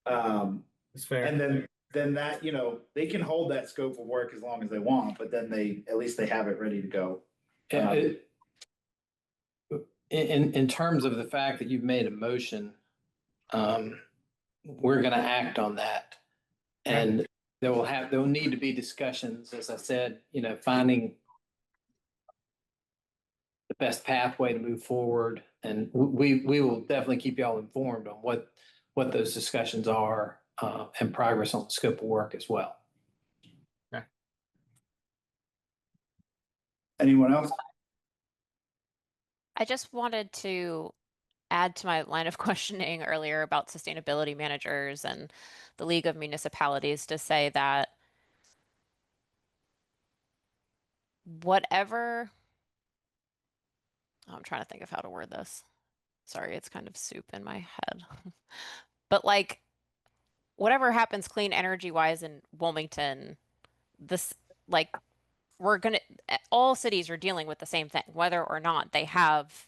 It's fair. And then that, you know, they can hold that scope of work as long as they want, but then at least they have it ready to go. In terms of the fact that you've made a motion, we're gonna act on that. And there will need to be discussions, as I said, you know, finding the best pathway to move forward. And we will definitely keep y'all informed on what those discussions are, and progress on the scope of work as well. Okay. Anyone else? I just wanted to add to my line of questioning earlier about sustainability managers and the League of Municipalities to say that whatever, I'm trying to think of how to word this. Sorry, it's kind of soup in my head. But like, whatever happens clean energy wise in Wilmington, this, like, all cities are dealing with the same thing, whether or not they have,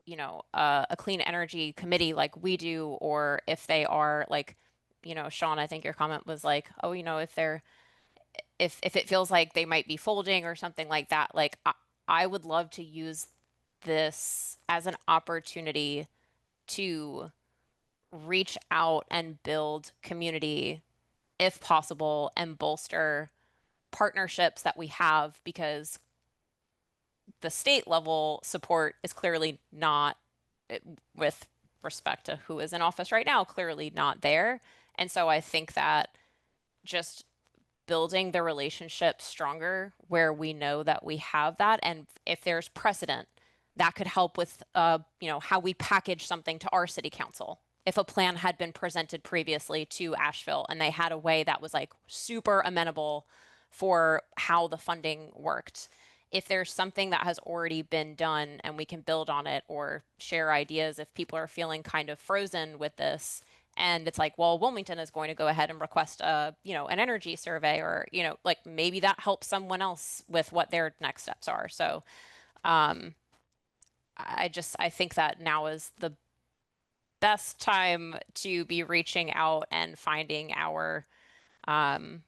you know, a clean energy committee like we do, or if they are like, you know, Sean, I think your comment was like, oh, you know, if it feels like they might be folding or something like that, like I would love to use this as an opportunity to reach out and build community if possible and bolster partnerships that we have, because the state level support is clearly not, with respect to who is in office right now, clearly not there. And so I think that just building the relationship stronger where we know that we have that, and if there's precedent, that could help with how we package something to our city council. If a plan had been presented previously to Asheville and they had a way that was like super amenable for how the funding worked, if there's something that has already been done and we can build on it or share ideas, if people are feeling kind of frozen with this, and it's like, well, Wilmington is going to go ahead and request an energy survey, or, like maybe that helps someone else with what their next steps are. So I think that now is the best time to be reaching out and finding our, these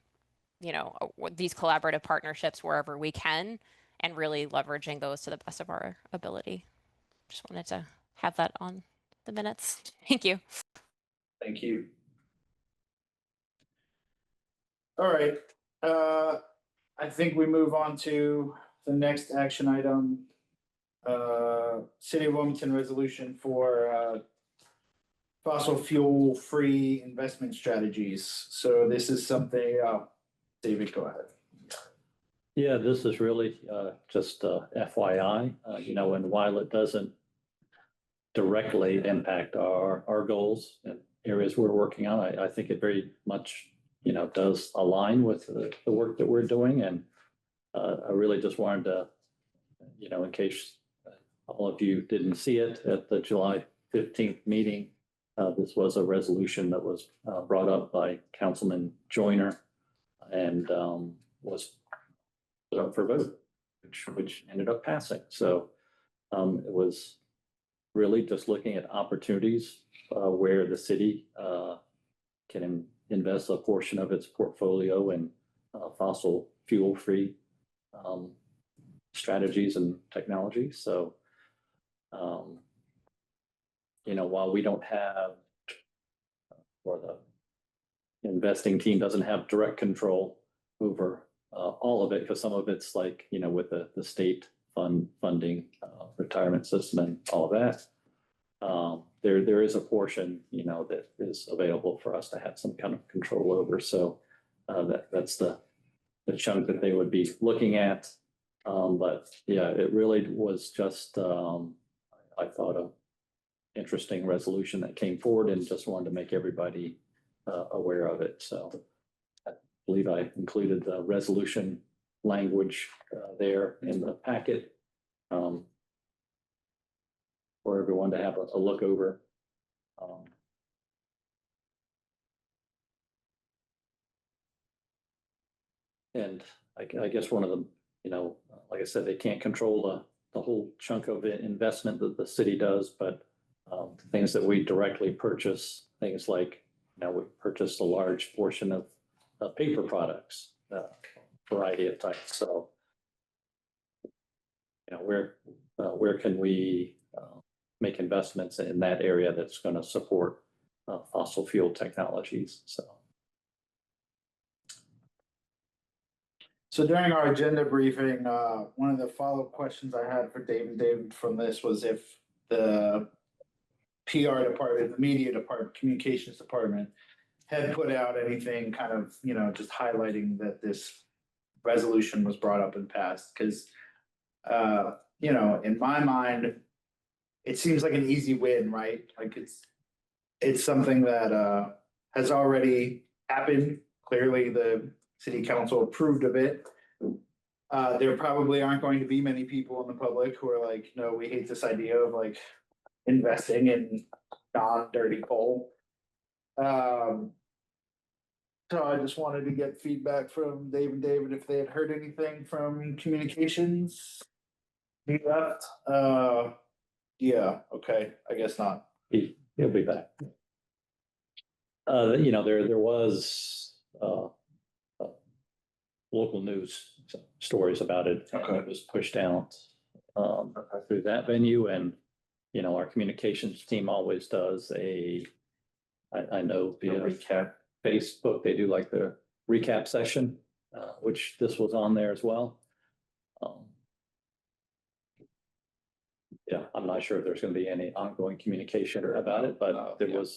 collaborative partnerships wherever we can, and really leveraging those to the best of our ability. Just wanted to have that on the minutes. Thank you. Thank you. All right, I think we move on to the next action item. City of Wilmington resolution for fossil fuel free investment strategies. So this is something, David, go ahead. Yeah, this is really just FYI, and while it doesn't directly impact our goals and areas we're working on, I think it very much, does align with the work that we're doing. And I really just wanted to, in case all of you didn't see it at the July 15th meeting, this was a resolution that was brought up by Councilman Joyner and was put up for vote, which ended up passing. So it was really just looking at opportunities where the city can invest a portion of its portfolio in fossil fuel-free strategies and technologies. So, while we don't have, or the investing team doesn't have direct control over all of it, because some of it's like, with the state funding, retirement system and all of that. There is a portion, that is available for us to have some kind of control over. So that's the chunk that they would be looking at. But yeah, it really was just, I thought, a interesting resolution that came forward, and just wanted to make everybody aware of it. So I believe I included the resolution language there in the packet for everyone to have a look over. And I guess one of them, like I said, they can't control the whole chunk of investment that the city does, but things that we directly purchase, things like, we purchased a large portion of paper products, variety of types. So, where can we make investments in that area that's going to support fossil fuel technologies? So during our agenda briefing, one of the follow-up questions I had for David from this was if the PR department, the media department, communications department had put out anything kind of, just highlighting that this resolution was brought up and passed. Because, in my mind, it seems like an easy win, right? Like it's something that has already happened. Clearly, the city council approved of it. There probably aren't going to be many people in the public who are like, no, we hate this idea of like investing in non-dirty coal. So I just wanted to get feedback from Dave and David if they had heard anything from communications. He left. Yeah, okay, I guess not. He'll be back. There was local news stories about it. Okay. It was pushed out through that venue. And, you know, our communications team always does I know via recap Facebook, they do like the recap session, which this was on there as well. Yeah, I'm not sure if there's going to be any ongoing communication about it, but there was,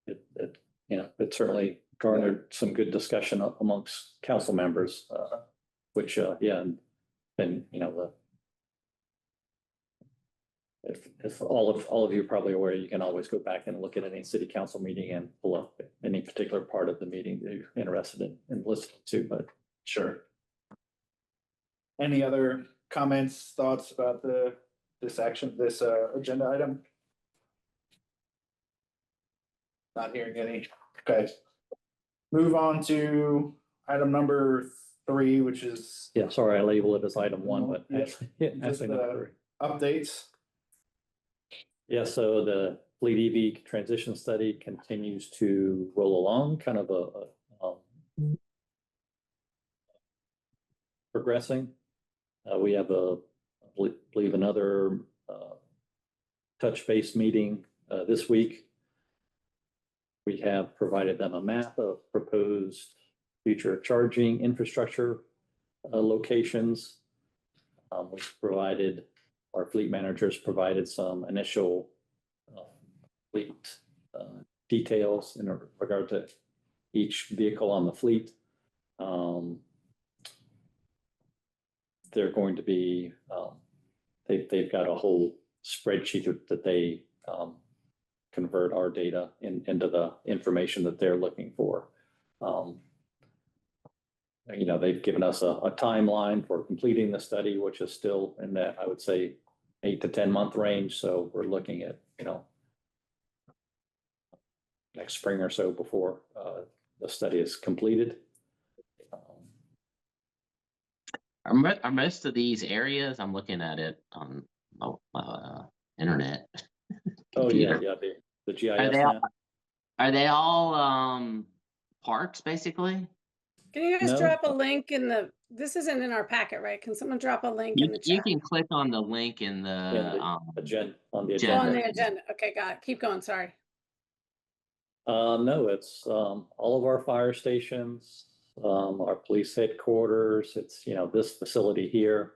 it certainly garnered some good discussion amongst council members, which, yeah, and, you know, if all of you are probably aware, you can always go back and look at any city council meeting and pull up any particular part of the meeting that you're interested in listening to, but Sure. Any other comments, thoughts about this agenda item? Not hearing any. Okay. Move on to item number 3, which is yeah, sorry, I label it as item 1, but Yeah, actually, just actually number 3. updates. Yeah, so the fleet EV transition study continues to roll along, kind of progressing. We have I believe another touch base meeting this week. We have provided them a map of proposed future charging infrastructure locations. Our fleet managers provided some initial fleet details in regard to each vehicle on the fleet. They're going to be, they've got a whole spreadsheet that they convert our data into the information that they're looking for. You know, they've given us a timeline for completing the study, which is still in that, I would say, 8 to 10 month range. So we're looking at, you know, next spring or so before the study is completed. Are most of these areas, I'm looking at it on internet. Oh, yeah, computer. yeah, the GIS Are they all, map. are they all parks basically? Can you guys No. drop a link this isn't in our packet, right? Can someone drop a link in the You chat? can click on the link in the On the agenda. Oh, on agenda. the agenda. Okay, got it. Keep going, sorry. No, it's all of our fire stations, our police headquarters. It's, you know, this facility here,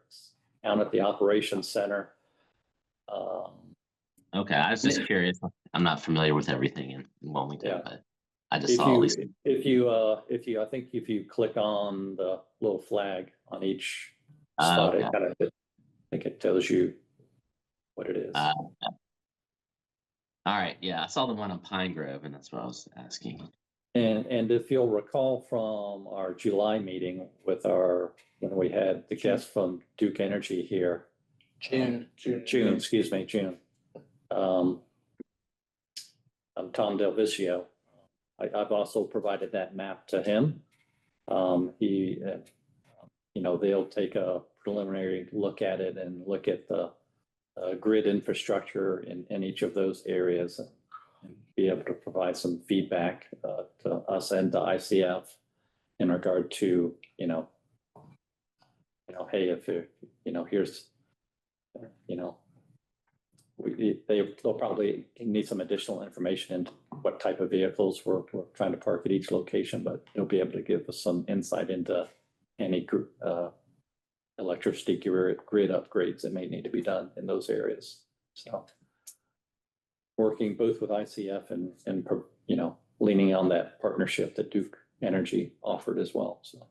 down at the operations center. Okay, I was just curious. I'm not familiar with everything in Wilmington, Yeah. but I just If saw all you, these. I think if you click on the little flag on each spot, Okay. it kind of, I think it tells you what it is. All right, yeah, I saw the one on Pine Grove, and that's what I was asking. And if you'll recall from our July meeting when we had the guest from Duke Energy here. June, excuse me, June. I'm Tom Del Vicio. I've also provided that map to him. You know, they'll take a preliminary look at it and look at the grid infrastructure in each of those areas and be able to provide some feedback to us and to ICF in regard to, hey, if you're, here's, they'll probably need some additional information into what type of vehicles we're trying to park at each location, but they'll be able to give us some insight into any electricity grid upgrades that may need to be done in those areas. So working both with ICF and leaning on that partnership that Duke Energy offered as well. So.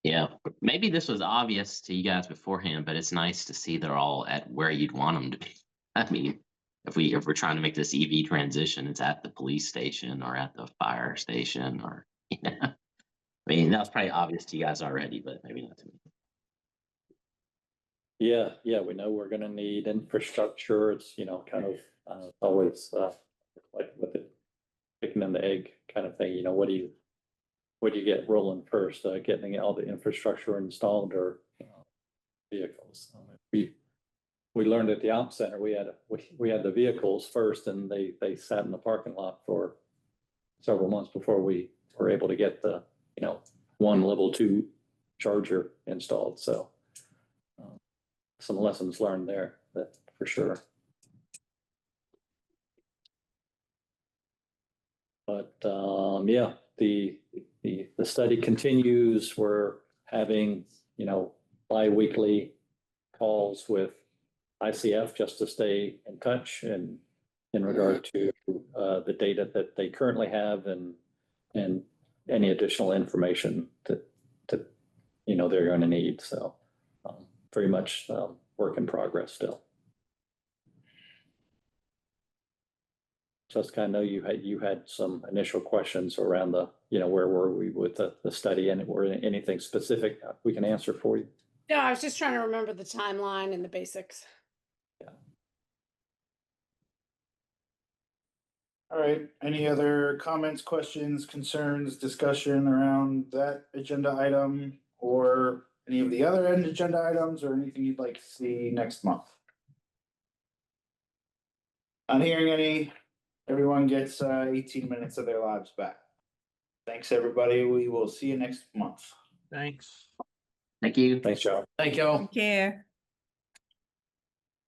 Yeah, maybe this was obvious to you guys beforehand, but it's nice to see they're all at where you'd want them to be. I mean, if we're trying to make this EV transition, it's at the police station or at the fire station, or I mean, that's probably obvious to you guys already, but maybe not to me. Yeah, we know we're going to need infrastructure. It's kind of always like with the chicken and the egg kind of thing. What do you get rolling first? Getting all the infrastructure installed or vehicles? We learned at the Op Center we had the vehicles first, and they sat in the parking lot for several months before we were able to get the one level 2 charger installed. So some lessons learned there, that for sure. But yeah, the study continues. We're having, bi-weekly calls with ICF just to stay in touch and in regard to the data that they currently have and any additional information that they're going to need. So very much work in progress still. Jessica, I know you had some initial questions around where were we with the study, and were there anything specific we can answer for you? No, I was just trying to remember the timeline and the basics. All right, any other comments, questions, concerns, discussion around that agenda item or any of the other end agenda items or anything you'd like to see next month? Not hearing any. Everyone gets 18 minutes of their lives back. Thanks, everybody. We will see you next month. Thanks. Thank you. Thanks, Joe. Thank y'all. Take care.